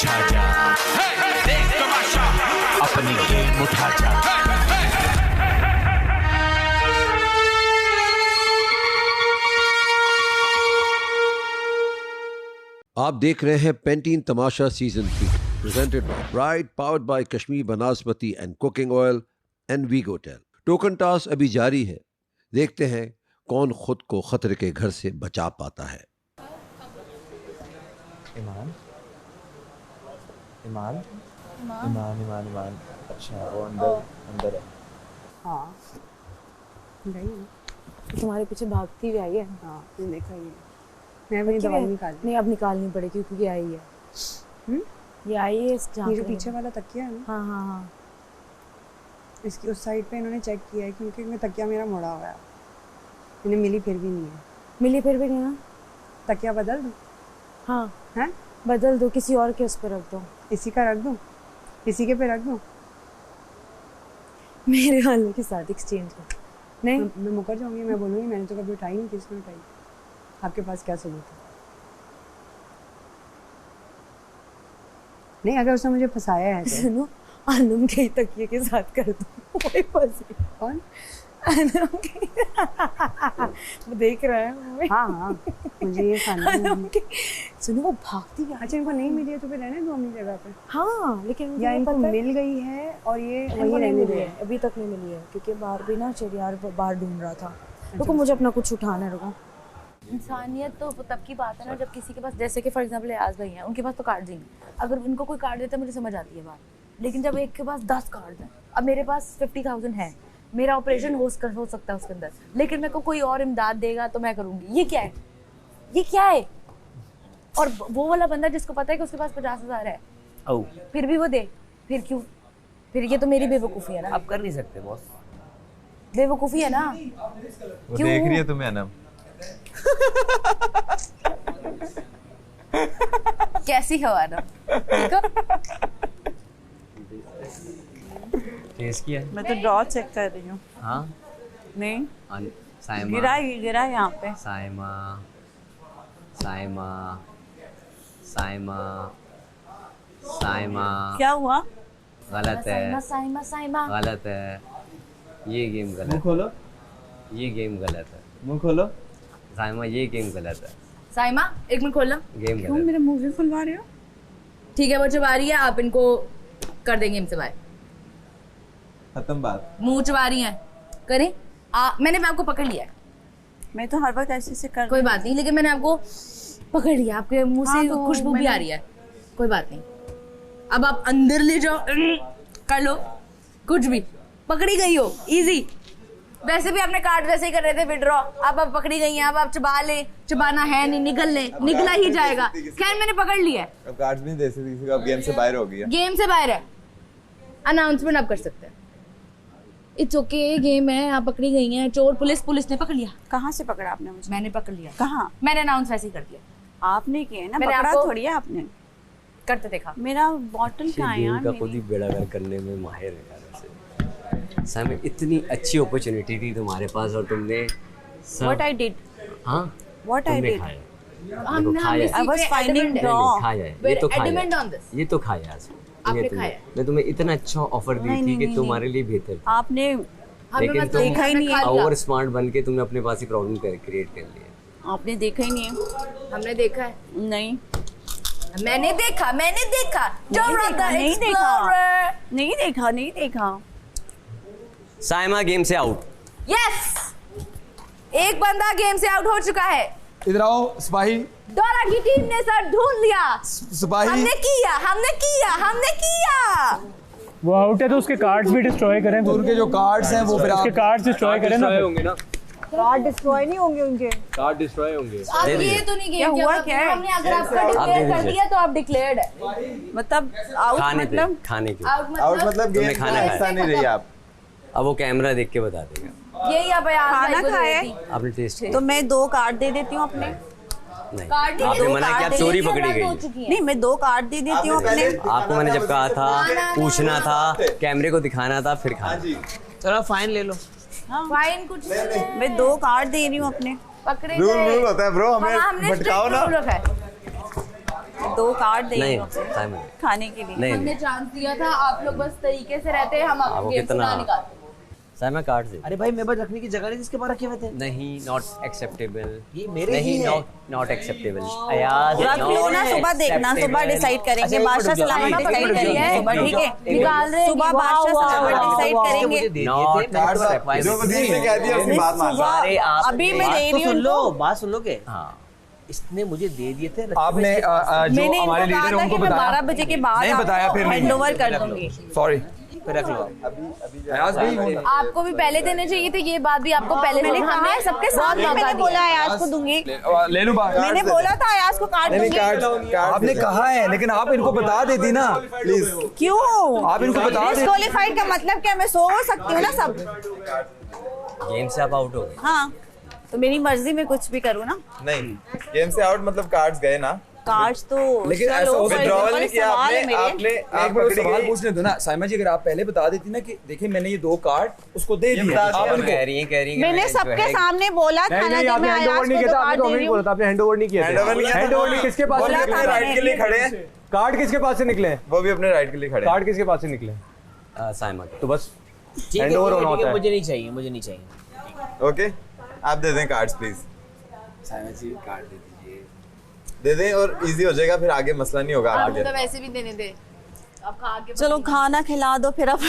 छा जा, देख तमाशा, अपनी गेम उठा जा। आप देख रहे हैं Pantene Tamasha season 3 presented by Brite, powered by Kashmir Banaspati and cooking oil and वीगोटेल। टोकन टॉस अभी जारी है, देखते हैं कौन खुद को खतरे के घर से बचा पाता है। ईमान ईमान ईमान ईमान ईमान अच्छा वो अंदर है। हाँ गई तुम्हारे पीछे भागती हुई आई है। हाँ देखा ही है। मैं अपनी दवाई निकाल नहीं, अब निकालनी पड़ेगी क्योंकि ये आई है। ये आई है इस ये जो पीछे वाला तकिया है ना, हाँ हाँ हाँ, इसकी उस साइड पे इन्होंने चेक किया है क्योंकि मैं तकिया मेरा मुड़ा हुआ है। इन्हें मिली फिर भी नहीं है। मिली फिर भी नहीं है। तकिया बदल दूँ? हाँ हैं बदल दो, किसी और के उस पर रख दो। इसी का रख दूँ? इसी के पे रख दूँ? मेरे वाले के साथ एक्सचेंज कर। नहीं मैं मुकर जाऊंगी, मैं बोलूँगी मैंने तो कभी उठाई नहीं, किसने उठाई? आपके पास क्या सबूत है? नहीं, अगर उसने मुझे फंसाया है तो सुनो, आनम के तकिए के साथ कर दो। वही फंसी। कौन? आनम के वो देख रहा है। हाँ हाँ मुझे ये खाना है। आनम के सुनो, वो भागती है। अच्छा इनको नहीं मिली है तो फिर रहने दो अपनी जगह पे। हाँ लेकिन या इनको मिल गई है और ये इनको वही नहीं रहने मिली दे। है, अभी तक नहीं मिली है क्योंकि बाहर भी ना चेरियार बाहर ढूंढ रहा था। रुको मुझे अपना कुछ उठाना है। रुको, इंसानियत तो तब की बात है ना जब किसी के पास, जैसे कि फॉर एग्जांपल याज भाई हैं, उनके पास तो कार्ड ही नहीं। अगर उनको कोई कार्ड देता है मुझे समझ आती है बात, लेकिन जब एक के पास 10 कार्ड हैं, अब मेरे पास 50,000 है, मेरा ऑपरेशन हो सकता है उसके अंदर, लेकिन मेरे को कोई और इमदाद देगा तो मैं करूँगी। ये क्या है, ये क्या है? और वो वाला बंदा जिसको पता है कि उसके पास 50,000 है फिर भी वो दे, फिर क्यों? फिर ये तो मेरी बेवकूफ़ी है ना। आप कर नहीं सकते बॉस, बेवकूफ़ी है ना। वो देख रही है तुम्हें अनम। कैसी हो आना? ठीक हो? टेस्ट किया? मैं तो ड्रॉ चेक कर रही हूँ। हाँ नहीं साइमा गिरा यहाँ पे। साइमा साइमा साइमा साइमा क्या हुआ? गलत है, साइमा साइमा गलत है, ये गेम गलत। मुंह खोलो, ये गेम गलत है मुंह खोलो। साइमा, ये गेम गलत है। साइमा एक मिनट खोल लो। गेम क्यों गलत। मेरे मुंह भी खुलवा रहे हो? ठीक है, वो चबा रही है, आप इनको कर देंगे इनसे बाय। खत्म बात। मुंह चबा रही है, करें। मैंने आपको पकड़ लिया है। मैं तो हर वक्त ऐसे कर कोई बात नहीं, लेकिन मैंने आपको पकड़ लिया, आपके मुंह से तो खुशबू भी आ रही है। कोई बात नहीं, अब आप अंदर ले जाओ, कर लो कुछ भी। पकड़ी गई हो, इजी। वैसे भी आपने कार्ड वैसे ही कर रहे थे विड्रॉ, अब आप पकड़ी गई हैं, अब आप चबा ले, चबाना है नहीं, निगल ले, निगला ही जाएगा। खैर मैंने पकड़ लिया है। अब कार्ड्स भी नहीं दे सकती किसी को, अब गेम से बाहर हो गई है। गेम से बाहर है, अनाउंसमेंट आप कर सकते हैं। इट्स ओके, गेम है, आप पकड़ी गई हैं। चोर पुलिस ने पकड़ लिया। कहाँ से पकड़ा आपने मुझे? मैंने पकड़ लिया। कहाँ? मैंने अनाउंस वैसे ही कर दिया। आपने किया है ना, मैंने पकड़ा आपको- थोड़ी है आपने। करते देखा। मेरा बॉटल कहाँ है यार? का खुद ही बेड़ागर करने में माहिर है यार। वैसे साइमा, इतनी अच्छी अपॉर्चुनिटी थी तुम्हारे पास और तुमने What I did? हाँ What I तुमने did? खाया। हमने खाया। I was finding नहीं, raw. खाया है, ये We're तो adamant खाया on this. ये तो खाया आपने तुमने। खाया। मैं तुम्हें इतना अच्छा ऑफर दी नहीं, थी कि नहीं, तुम्हारे लिए बेहतर थी, आपने लेकिन तुम देखा ही नहीं है। ओवर स्मार्ट बन के तुमने अपने पास ही प्रॉब्लम क्रिएट कर लिया। आपने देखा ही नहीं है। हमने देखा है। नहीं मैंने देखा नहीं देखा, नहीं देखा। साइमा गेम से आउट। यस, एक बंदा गेम से आउट हो चुका है। इधर आओ सिपाही। डोरा की टीम ने सर ढूंढ लिया। सिपाही हमने किया। वो आउट है तो उसके कार्ड्स भी डिस्ट्रॉय करें। तो उनके जो कार्ड्स हैं वो फिर उसके आप कार्ड्स डिस्ट्रॉय करें ना। होंगे ना, कार्ड डिस्ट्रॉय नहीं होंगे उनके। कार्ड डिस्ट्रॉय होंगे। अब दे ये दीजिए। तो नहीं क्या गेम हुआ, क्या है? हमने अगर आपका आप दे डिक्लेयर कर दीजिए। दिया तो आप डिक्लेयर्ड है। मतलब आउट खाने पे, मतलब खाने के। आउट आउट मतलब मतलब तुमने गेम खाना का खाया। हिस्सा नहीं रही आप। अब वो कैमरा देख के बता देगा। यही आप यार खाना खाया? आपने टेस्ट किया? तो मैं 2 कार्ड दे देती हूँ अपने। नहीं, कार्ड आपने दो मना कार्ड किया, दे चोरी दिए, पकड़ी रद्द हो गई। चुकी है। नहीं, मैं 2 कार्ड दे देती हूँ अपने। आपको मैंने जब कहा था पूछना था, कैमरे को दिखाना था, फिर खाना। चलो फाइन ले लो। फाइन कुछ नहीं है। मैं 2 कार्ड दे रही हूँ अपने। पकड़े रूल गए। रूल होता है ब्रो, हमने हमें भटकाओ strict ना। rule रखा है। 2 कार्ड देंगे नहीं आपसे साइमन खाने के लिए। नहीं हमने चांस दिया था, आप लोग बस तरीके से रहते, हम आपको आपको गेम से कितना- ना निकालते। साइमन कार्ड से अरे भाई मेरे पास रखने की जगह नहीं जिसके पास रखे हुए थे। नहीं, नॉट एक्सेप्टेबल। ये मेरे ही नहीं, है। Not acceptable. अयाज रख लो ना, सुबह देखना, सुबह डिसाइड करेंगे, बादशाह सलामत डिसाइड करेंगे सुबह, ठीक है? निकाल रहे हैं सुबह कि बादशाह वाह, सलामत वाह, डिसाइड वाह, करेंगे। नॉट जो वजीर ने कह दिया उसकी बात मान लो। सारे आप अभी मैं दे रही हूँ सुन लो, उनको। बात सुन लो के हाँ इसने मुझे दे दिए थे। आपने जो मैंने हमारे इनको कहा लीडर था उनको कि मैं बताया 12 बजे के बाद नहीं बताया, फिर नहीं। हैंड ओवर कर दूंगी। सॉरी फिर रख लो। अयाज भाई आपको भी पहले देने चाहिए थे, ये बात भी आपको पहले मैंने से कहा हमने है सबके सामने, मैंने बोला अयाज को दूंगी, ले लूं बात मैंने बोला था अयाज को कार्ड दूंगी। आपने कहा है लेकिन आप इनको बता देती ना प्लीज। क्यों? आप इनको बता दें। डिस्क्वालीफाइड का मतलब क्या? मैं सो सकती हूँ ना सब। गेम से आप आउट हो गए। हाँ तो मेरी मर्जी में कुछ भी करूँ ना। नहीं गेम से आउट मतलब कार्ड्स गए ना। कार्ड्स तो लेकिन ऐसा चलो, हो for विड्रॉवल example, नहीं किया सवाल है आपने मेरे। आपने एक आप बार पकड़ी सवाल गई। पूछने दो ना साइमा जी, अगर आप पहले बता देती ना कि देखिए मैंने ये 2 कार्ड उसको दे दिए बता आप दिया उनको कह रही है कि मैंने मैं जो सबके है- सामने बोला था ना कि मैं अयाज को तो कार्ड दे रही हूँ। आपने हैंडओवर नहीं किया हैंडओवर नहीं किया था। हैंडओवर नहीं किसके पास वो भी बोला अपने था राइट मैंने। के लिए खड़े हैं। कार्ड किसके पास से निकले हैं? वो भी अपने राइट के लिए खड़े हैं। कार्ड किसके पास से निकले हैं? साइमन तो बस ठीक है, हैंडओवर होना ठीक है, होता है। मुझे नहीं चाहिए, मुझे नहीं चाहिए। ओके आप दे दें cards please. Simon ji card दे दीजिए। दे दें और इजी हो जाएगा, फिर आगे मसला नहीं होगा आप आगे। तो वैसे भी देने दे, अब खा के चलो खाना खिला दो फिर अब।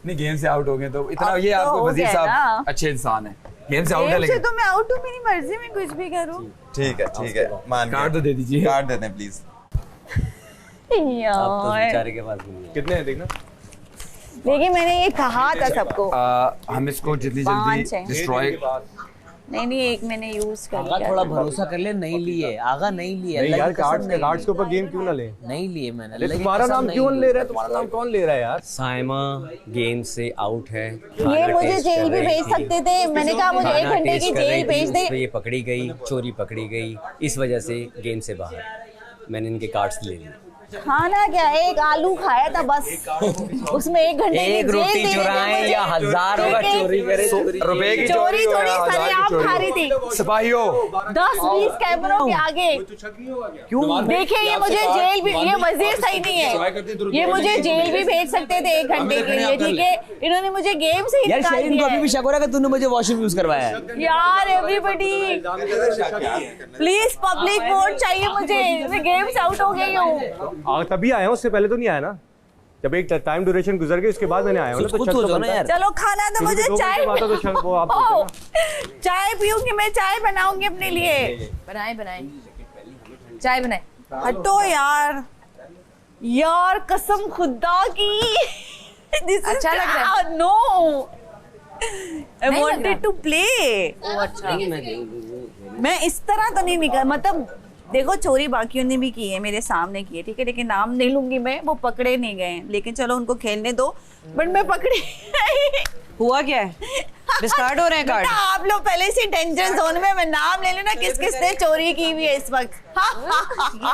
नहीं गेम से आउट हो गए तो इतना अब ये तो आपको हो वजीर गया साहब ना। अच्छे इंसान है। गेम से आउट है गेम से लेकिन तो मैं आउट हूँ, मेरी मर्जी में कुछ भी करूँ। ठीक है मान कार्ड तो दे दीजिए। कार्ड दे दें प्लीज। अब तो यार बेचारे के पास भी नहीं है। कितने हैं देखना? लेकिन मैंने ये कहा था सबको। हम इसको जितनी 5 है। जल्दी डिस्ट्रॉय नहीं एक मैंने यूज कर आगा लिया थोड़ा था। भरोसा कर ले, नहीं लिए आगा, नहीं लिए नहीं अल्लाह यार, की कसम नहीं कार्ड्स के ऊपर लिए। गेम क्यों ना ले? नहीं लिए मैंने अरे अल्लाह की तुम्हारा कसम नाम नहीं क्यों ले लिए। रहा है? तुम्हारा नाम कौन ले रहा है यार? साइमा गेम से आउट है। ये मुझे जेल भी भेज सकते थे, मैंने कहा मुझे 1 घंटे की जेल भेज दे। ये पकड़ी गई, चोरी पकड़ी गई, इस वजह से गेम से बाहर। मैंने इनके कार्ड्स ले लिए। खाना क्या, 1 आलू खाया था बस, उसमें 1 घंटे की एक जेल रोटी दे देते चुराएं मुझे। या हजारों का ठीक है। चोरी करे, रुपए की चोरी हो थोड़ी या हजार की सरेआम चोरी खा हो। रही थी सिपाहियों 10-20 कैमरों के आगे। क्यों देखिए ये मुझे जेल भी, ये वजीर सही नहीं है, ये मुझे जेल भी भेज सकते थे 1 घंटे के लिए, ठीक है? इन्होंने मुझे गेम से ही यार निकाल शरीर को अभी भी दिया शक हो रहा है कि तूने मुझे वॉशरूम यूज करवाया है। है। यार एवरीबॉडी प्लीज पब्लिक वोट चाहिए मुझे, मैं गेम से आउट हो गई हूँ। तभी आया हूँ, उससे पहले तो नहीं आया ना। जब एक टाइम ड्यूरेशन गुजर गई उसके बाद मैंने आया हूँ ना, खुद शक हो जाओ ना बनता है। यार। चलो खाना तो मुझे दो चाय घंटे बाद तो शक वो आप बोलते हैं ना। चाय पीऊंगी मैं, चाय बनाऊंगी अपने लिए। बनाए चाय बनाए। हटो यार, यार कसम खुदा की। अच्छा लग रहा है? नो आई नहीं लग वांटेड रहा? To play. अच्छा मैं इस तरह तो नहीं निकल, मतलब देखो चोरी बाकियों ने भी की है, मेरे सामने की है, ठीक है? लेकिन नाम नहीं लूंगी मैं, वो पकड़े नहीं गए, लेकिन चलो उनको खेलने दो, बट मैं पकड़ी। हुआ क्या है? डिस्कार्ड हो रहे हैं कार्ड। आप लोग पहले से डेंजर जोन में, मैं नाम ले लूं ना किस किस ने चोरी की हुई है इस वक्त।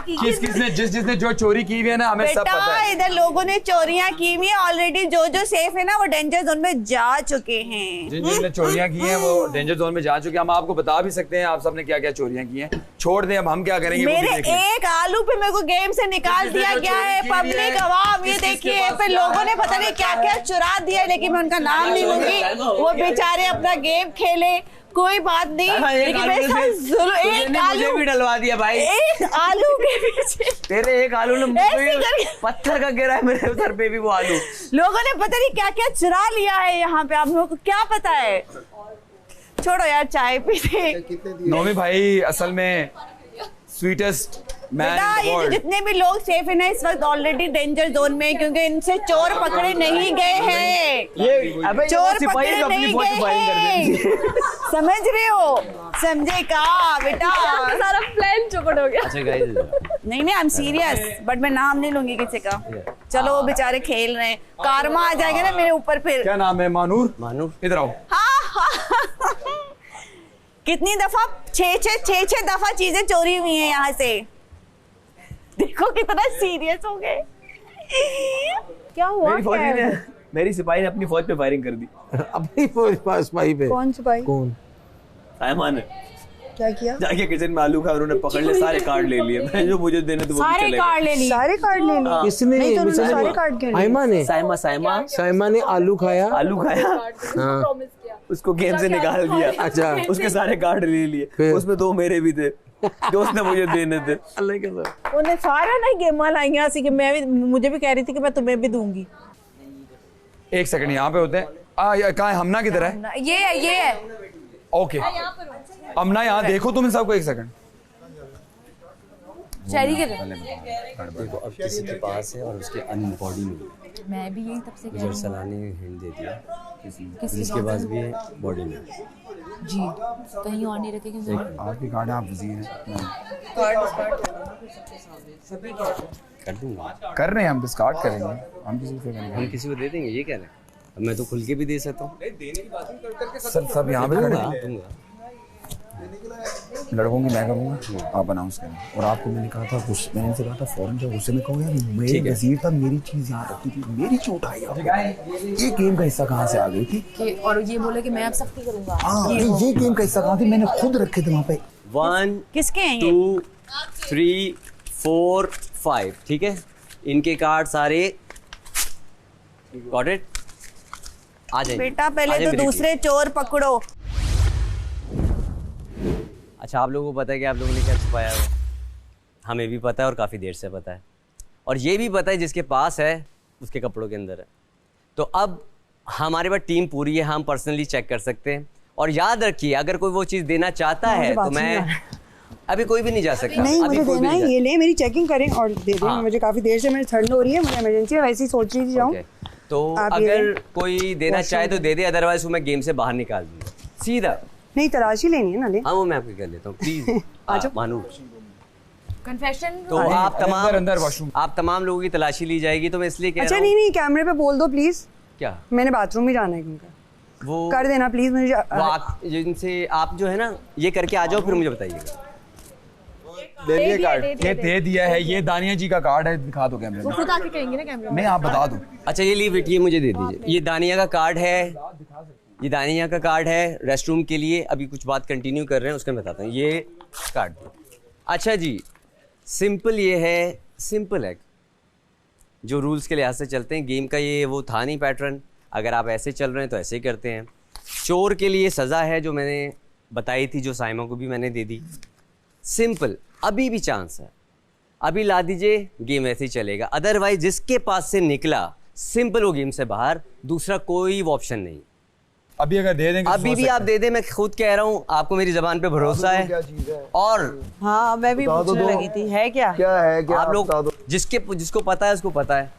किसने जिसने जो चोरी की हुई है ना, हमें सब पता बेटा है। इधर लोगों ने चोरियां की हुई है ऑलरेडी, जो सेफ है ना वो डेंजर जोन में जा चुके हैं। जिनने चोरियां की हैं वो डेंजर जोन में जा चुके हैं। हम आपको बता भी सकते हैं आप सबने क्या क्या चोरियां की हैं। छोड़ दें, अब हम क्या करेंगे वो भी मेरे देख लें। 1 आलू पे मेरे को गेम से निकाल दिया गया है। पब्लिक आवाम ये देखिए, फिर लोगों ने पता नहीं क्या क्या चुरा दिया, लेकिन मैं उनका नाम नहीं लूंगी, वो बेचारे अपना गेम खेले, कोई बात नहीं। लेकिन मेरे साथ जुल्म, 1 आलू भी डलवा दिया भाई। 1 आलू के पीछे तेरे 1 आलू ने ऐसे करके पत्थर का गिरा है मेरे सर पे भी वो आलू। लोगों ने पता नहीं क्या क्या चुरा लिया है यहाँ पे, आप लोगों को क्या पता है? छोड़ो यार, चाय पीते। नौमी भाई असल में स्वीटेस्ट मैन बेटा इन द ये वर्ल्ड। जितने भी लोग सेफ है ना इस वक्त ऑलरेडी डेंजर जोन में, क्योंकि इनसे चोर पकड़े नहीं गए हैं। अबे चोर पकड़े नहीं गए हैं। समझ रहे हो? समझे का बेटा? सारा प्लान चौपट हो गया। अच्छा गाइस, नहीं आई एम सीरियस, बट मैं नाम नहीं लूंगी किसी का। चलो वो बेचारे खेल रहे हैं, कारमा आ जाएगा ना मेरे ऊपर फिर। क्या नाम है? मानूर। मानूर इधर आओ। कितनी दफा 6 दफा चीजें चोरी हुई हैं यहाँ से। देखो कितना सीरियस हो गए। क्या हुआ? मेरी फौजी ने, मेरी सिपाही ने अपनी फौज पे फायरिंग कर दी। अपनी फौज पास पाई पे कौन सिपाही? कौन? साइमन। क्या किया? जाके किचन में आलू खाए, उन्होंने पकड़ ले सारे कार्ड ले लिए। मैं जो मुझे देने थे वो भी चले गए। सारे कार्ड ले लिए? किसने? नहीं तो उन्होंने सारे कार्ड क्यों लिए? साइमा ने। साइमा ने आलू खाया। हाँ, उसको गेम से निकाल दिया। अच्छा, उसके सारे कार्ड ले लिए, उसमें 2 मेरे भी थे जो उसने मुझे देने थे। अल्लाह के साथ उन्हें सारा ना गेमा लाइया सी कि मैं भी, मुझे भी कह रही थी कि मैं तुम्हें भी दूंगी। एक सेकंड यहाँ पे होते हैं। कहाँ है हमना? किधर है? ये है ओके हमना, यहाँ देखो तुम इन सबको। एक सेकंड। शहरी के देखो अब किसी के पास है और उसके अनबॉडी में मैं भी यही तब से कह रही उधर हूँ सलाने हिंट दे दिया जिसके पास भी है बॉडी में जी, कहीं और नहीं रखे क्योंकि आपकी कार्ड आप बिजी हैं। कर दूंगा। कर रहे हैं हम, डिस्कार्ड करेंगे हम, किसी को करेंगे। हम किसी को दे देंगे, ये कह रहे हैं। अब मैं तो खुल के भी दे सकता हूँ। सब यहाँ पे खड़े दूंगा, हैं। दूंगा। लड़कों की मैं करूँगा, आप अनाउंस करें। और आपको मैंने कहा था, मैंने इनसे कहा था फौरन जब गुस्से में कहो यार मैं वजीर था, मेरी चीज़ यहाँ रखी थी, मेरी चोट आई। ये गेम का हिस्सा कहाँ से आ गई थी? और ये बोले कि मैं अब सख्ती करूंगा। ये गेम का हिस्सा कहाँ थी? मैंने खुद रखे थे वहाँ पे। 1 किसके हैं ये? 2 3 4 5 ठीक है, इनके कार्ड सारे गॉट इट। आ जाइए बेटा पहले तो दूसरे चोर पकड़ो। अच्छा, आप लोगों को पता है कि आप लोगों ने क्या छुपाया है? हमें भी पता है और काफ़ी देर से पता है, और ये भी पता है जिसके पास है उसके कपड़ों के अंदर है। तो अब हमारे पास टीम पूरी है, हम पर्सनली चेक कर सकते हैं। और याद रखिए, अगर कोई वो चीज़ देना चाहता है तो मैं अभी कोई भी नहीं जा सकता। नहीं, अभी मुझे कोई देना भी है, नहीं ये ले, मेरी चेकिंग करें और दे दें। हाँ। मुझे काफी देर से, मेरी ठंड हो रही है, मुझे इमरजेंसी है, वैसे ही सोच रही थी जाऊँ। Okay. तो आप ये अगर लें। कोई देना चाहे तो दे दे, अदरवाइज वो मैं गेम से बाहर निकाल दूंगा सीधा। नहीं, तलाशी लेनी है ना, ले। हाँ, वो मैं आपको कर लेता हूँ प्लीज। मानू कन्फेशन। तो आप तमाम लोगों की तलाशी ली जाएगी, तो मैं इसलिए कह अच्छा, रहा हूँ। नहीं, कैमरे पे बोल दो प्लीज। क्या? मैंने बाथरूम भी जाना है क्योंकि वो कर देना प्लीज मुझे। वो आप जिनसे आप जो है ना ये करके आ जाओ, फिर मुझे बताइएगा। दे दिए कार्ड, ये दे दिया है। ये दानिया जी का कार्ड है, दिखा दो कैमरे में। खुद आके कहेंगे ना कैमरा में। नहीं, आप बता दो। अच्छा, ये लीव इट, ये मुझे दे दीजिए। ये दानिया का कार्ड है, ये दानिया का कार्ड है रेस्टरूम के लिए। अभी कुछ बात कंटिन्यू कर रहे हैं, उसका मैं बताता हूँ। ये कार्ड। अच्छा जी, सिंपल ये है, सिंपल है, जो रूल्स के लिहाज से चलते हैं। गेम का ये वो था नहीं पैटर्न, अगर आप ऐसे चल रहे हैं तो ऐसे ही करते हैं। चोर के लिए सज़ा है जो मैंने बताई थी, जो साइमा को भी मैंने दे दी। सिंपल, अभी भी चांस है, अभी ला दीजिए, गेम ऐसे ही चलेगा। अदरवाइज जिसके पास से निकला, सिंपल वो गेम से बाहर, दूसरा कोई ऑप्शन नहीं। अभी अगर दे देंगे, अभी भी आप दे दे, मैं खुद कह रहा हूँ, आपको मेरी जबान पे भरोसा है। और हाँ, मैं भी पूछने लगी थी, है क्या? क्या है, क्या आप लोग जिसको पता है उसको पता है,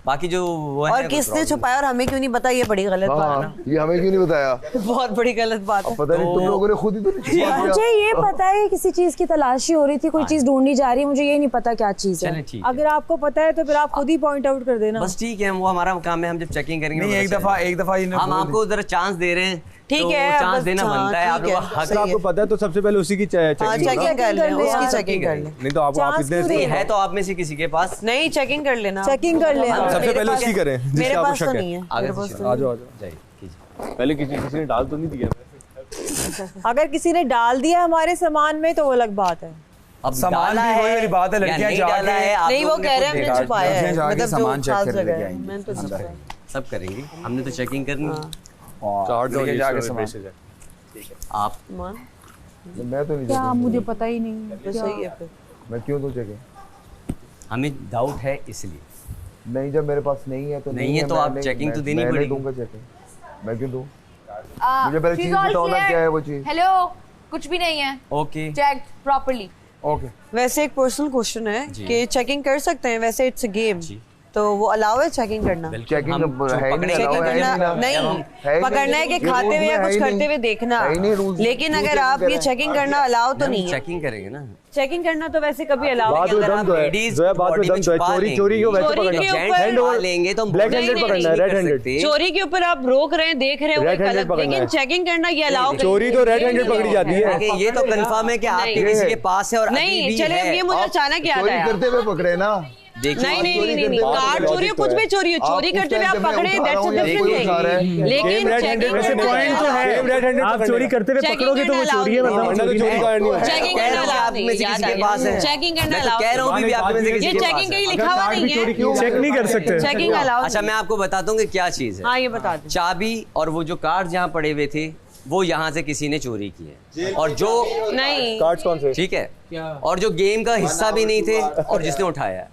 बाकी जो वो है और किसने छुपाया और हमें क्यों नहीं पता, ये बड़ी गलत बात है ना। ये हमें क्यों नहीं बताया? बहुत बड़ी गलत बात है। पता नहीं तुम लोगों ने खुद ही तो नहीं छुपा दिया। मुझे ये पता है किसी चीज की तलाशी हो रही थी, कोई चीज ढूंढी जा रही है, मुझे ये नहीं पता क्या चीज है। अगर आपको पता है तो फिर आप खुद ही पॉइंट आउट कर देना। बस ठीक है, वो हमारा काम है, हम जब चेकिंग करेंगे। नहीं, एक दफा हम आपको जरा चांस दे रहे हैं, ठीक तो है, चांस बस देना बनता है। आप लोग का हक आपको पता है तो सबसे पहले उसी की चेकिंग कर लें, उसकी चेकिंग कर लें। नहीं तो आप इतने है तो आप में से किसी के पास नहीं, चेकिंग कर लेना, चेकिंग कर लेना। सबसे पहले उसकी करें मेरे पास तो नहीं है। आ जाओ पहले किसी ने डाल तो नहीं दिया। अगर किसी ने डाल दिया हमारे सामान में तो वो अलग बात है। अब सामान भी वही वाली बात है, लड़कियां जाके नहीं, वो कह रहे हैं हमने छुपाया है, मतलब सामान चेक कर लेके है, मैंने तो छुपाया। सब करेंगे, हमने तो चेकिंग करनी है। लेके जाके सामान आप मैं तो नहीं क्या, मुझे पता ही नहीं। तो सही है, फिर मैं क्यों दूं चेकिंग? हमें डाउट है इसलिए। नहीं, जब मेरे पास नहीं है तो नहीं है तो आप चेकिंग तो देनी पड़ेगी। मैं दूंगा चेकिंग, मैं क्यों दूं? मुझे पहले चीज बताओ ना, क्या है वो चीज। हेलो, कुछ भी नहीं है। Okay, check properly. ओके। वैसे एक पर्सनल क्वेश्चन है कि चेकिंग कर सकते हैं, वैसे इट्स अ गेम, तो वो अलाउ है चेकिंग करना? चेकिंग चेकिंग करना नहीं, पकड़ना है कि खाते हुए या कुछ करते हुए देखना, लेकिन अगर आप ये चेकिंग करना अलाउ तो नहीं है। चेकिंग करेंगे ना, चेकिंग करना तो वैसे कभी अलाउ नहीं है। अगर आप चोरी को वैसे पकड़ना लेंगे तो ब्लैक हैंडेड पकड़ना है, रेड हैंडेड। चोरी के ऊपर आप रोक रहे हैं, देख रहे हो, लेकिन चेकिंग करना ये अलाउ। चोरी तो रेड हैंडेड पकड़ी जाती है। ये तो कंफर्म है कि आपके किसी के पास है और नहीं, चले ये मुझे अचानक याद आया, करते हुए पकड़े ना। देखिए नहीं कार्ड चोरी हो, कुछ भी चोरी हो, चोरी करते हुए आप पकड़े, दैट्स अ डिफरेंट थिंग। लेकिन चेकिंग वैसे पॉइंट तो है, आप चोरी करते हुए पकड़ोगे तो वो चोरी है, मतलब चेकिंग करना अलाउड नहीं है, चेकिंग करना अलाउड कह रहा हूँ भी आप में से ये चेकिंग कहीं लिखा हुआ नहीं है, चेक नहीं कर सकते, चेकिंग अलाउड। अच्छा मैं आपको बताता हूँ कि क्या चीज है। हाँ ये बता दो। चाबी और वो जो कार्ड जहाँ पड़े हुए थे वो यहाँ से किसी ने चोरी किए, और जो नहीं कार्ड्स कौन से, ठीक है, और जो गेम का हिस्सा भी नहीं थे, और जिसने उठाया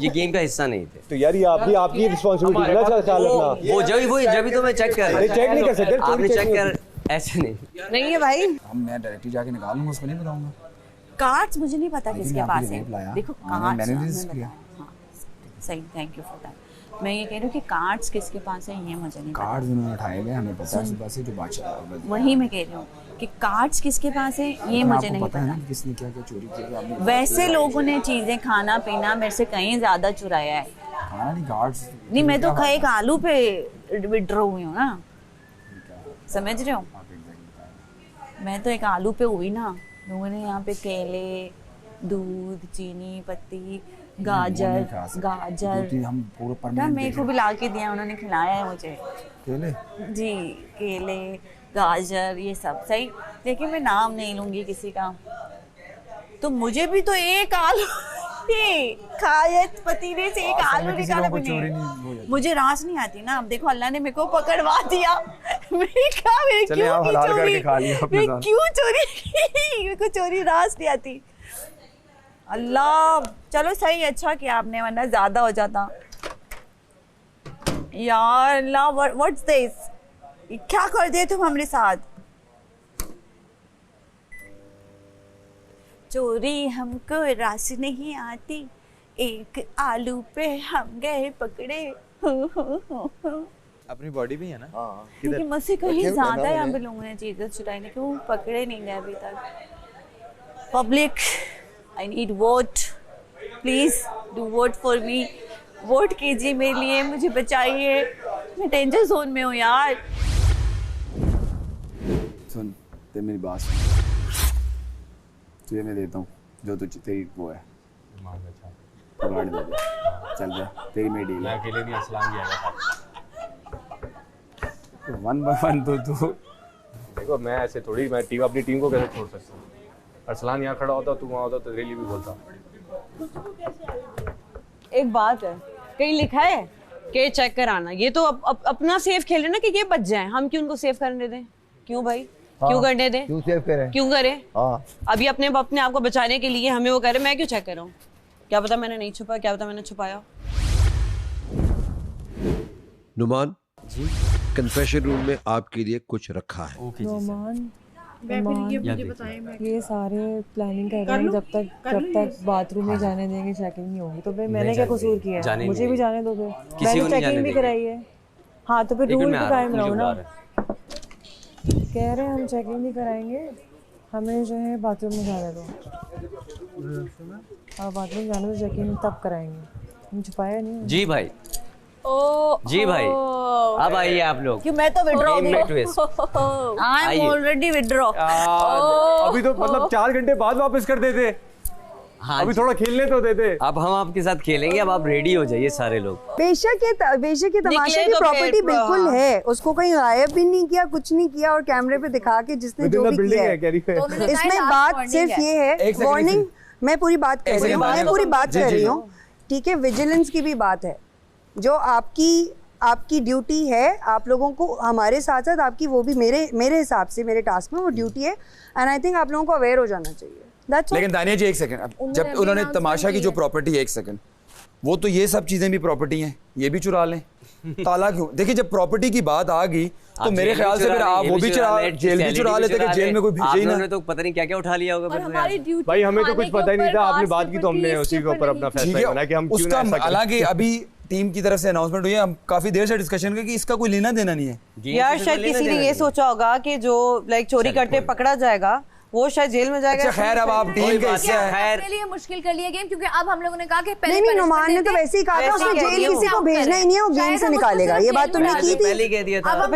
ये गेम का हिस्सा नहीं थे। तो यार ये आपकी रिस्पांसिबिलिटी है ना, ख्याल रखना। वो जब तो मैं चेक कर रहा हूँ, चेक नहीं कर सकते, आपने चेक कर, ऐसे नहीं है भाई। मैं डायरेक्टली जाके निकाल लूंगा, उसको नहीं बताऊंगा। कार्ड्स मुझे नहीं पता किसके पास है। देखो कार्ड्स मैंने रिस्क किया। सही, थैंक यू फॉर दैट। मैं ये कह रही हूँ कि कार्ड्स किसके पास है ये मुझे नहीं पता। कार्ड्स उन्होंने उठाए गए, हमें पता है बस, जो बादशाह वही मैं कह रही हूँ कि कार्ड्स किसके पास है ये मुझे नहीं पता है किसने क्या क्या चोरी किया। वैसे लोगों ने चीजें खाना पीना मेरे से कहीं ज्यादा चुराया है। खाना नहीं, कार्ड्स नहीं, मैं तो एक आलू पे विड्रॉ हुई हूँ ना, समझ रहे हो, मैं तो एक आलू पे हुई ना। लोगों ने यहाँ पे केले, दूध, चीनी पत्ती, गाजर हम पूरा परमानेंट मेरे को भी ला के दिया, उन्होंने खिलाया है मुझे। केले जी, केले, गाजर, ये सब सही, लेकिन मैं नाम नहीं लूंगी किसी का। तो मुझे भी तो एक आलू खायत पतीले से एक आलू निकाला भी नहीं। मुझे रास नहीं आती ना। अब देखो अल्लाह ने मेरे को पकड़वा दिया, मैं क्यों चोरी मेरे को चोरी रास नहीं आती। अल्लाह, चलो सही, अच्छा किया आपने, वरना ज्यादा हो जाता यार। अल्लाह, व्हाट्स दिस, क्या कर दिए तुम हमारे साथ। चोरी हमको रास नहीं आती, एक आलू पे हम गए पकड़े। अपनी बॉडी भी है ना। लेकिन मुझसे कहीं ज्यादा यहाँ पे लोगों ने चीजें चुराई, क्यों पकड़े नहीं गए अभी तक। Public, I need vote. Please do vote for me. Vote कीजिए मेरे लिए, मुझे बचाइए, मैं डेंजर जोन में हूँ यार। सुन, ते मेरी बात तुझे मैं देता हूँ जो तुझे तेरी वो है, पकड़ दे दे, चल जा, तेरी मेरी डील है। अकेले नहीं, असलाम भी आएगा। 1 by 1 तो देखो मैं ऐसे थोड़ी, मैं अपनी टीम को कैसे छोड़ सकता हूँ। अरसलान यहाँ खड़ा होता, तू वहाँ होता तो तेरे लिए भी बोलता। एक बात है, कहीं लिखा है कि चेक कराना, ये तो अपना सेफ खेल रहे ना कि ये बच जाए, हम क्यों उनको सेफ करने दें? क्यों भाई? हाँ, क्यों करने दें? क्यों सेफ करें? क्यों करें? हाँ। अभी अपने आप को बचाने के लिए हमें वो कह रहे, मैं क्यों चेक कर रहा हूँ? क्या पता मैंने नहीं छुपा, क्या पता मैंने छुपाया। नुमान जी, कन्फेशन रूम में आपके लिए कुछ रखा है। नुमान, ये सारे प्लानिंग कर रहे हैं, जब तक बाथरूम में जाने देंगे चेकिंग नहीं होगी। तो फिर मैंने क्या कसूर किया है? मुझे भी जाने दो, फिर मैंने चेकिंग भी कराई है। हाँ तो फिर रूल पे कायम रहो ना। कह रहे हैं हम चेकिंग भी कराएंगे, हमें जो है बाथरूम में जाने दो। हाँ बाथरूम जाने दो, चेकिंग तब कराएंगे, हम छुपाया नहीं। जी भाई, जी भाई, अब आइए आप लोग। क्यों मैं तो विड्रॉ हो गई। I am already withdraw. अभी तो मतलब 4 घंटे बाद वापस कर देते। हाँ, अभी थोड़ा खेलने तो देते। अब हम आपके साथ खेलेंगे, अब आप रेडी हो जाइए सारे लोग। बेशक ये तमाशा की प्रॉपर्टी बिल्कुल है, उसको कहीं गायब भी नहीं किया, कुछ नहीं किया, और कैमरे पे दिखा के जिसने जो भी किया है। इसमें बात सिर्फ ये है, वार्निंग, मैं पूरी बात कर रही हूँ, मैं पूरी बात कर रही हूँ, ठीक है। विजिलेंस की भी बात है, जो आपकी ड्यूटी है, आप लोगों को हमारे साथ साथ आपकी वो भी मेरे हिसाब से मेरे टास्क में वो ड्यूटी है, एंड आई थिंक आप लोगों को अवेयर हो जाना चाहिए। लेकिन दानिया जी एक सेकंड, जब उन्होंने तमाशा की जो प्रॉपर्टी है, एक सेकंड, वो तो ये सब चीजें भी प्रॉपर्टी हैं, ये भी चुरा लें। ताला क्यों? देखिए जब प्रॉपर्टी की बात आ गई तो मेरे ख्याल से फिर आप वो भी जेल भी चुरा लेते कि जेल में कोई भेजे ही ना। तो पता नहीं क्या क्या उठा लिया होगा। भाई हमें तो कुछ पता ही नहीं था, आपने बात की तो हमने उसी के ऊपर अपना फैसला बनाया कि हम क्यों ना ऐसा करें। हालांकि अभी टीम की तरफ से अनाउंसमेंट हुई है, हम काफी देर से डिस्कशन कर कि इसका कोई लेना देना नहीं है यार। शायद किसी ने ये सोचा होगा कि जो लाइक चोरी करते पकड़ा जाएगा वो शायद जेल में जाएगा। अच्छा खैर, अब आप टीम का हिस्सा है। मेरे लिए मुश्किल कर लिया गेम, क्योंकि अब हम लोगों ने कहा कि नहीं, नुमान ने तो वैसे ही कहा था, उसने जेल किसी को भेजना ही नहीं है, वो गेम से निकालेगा। ये बात तुमने की थी, तुमने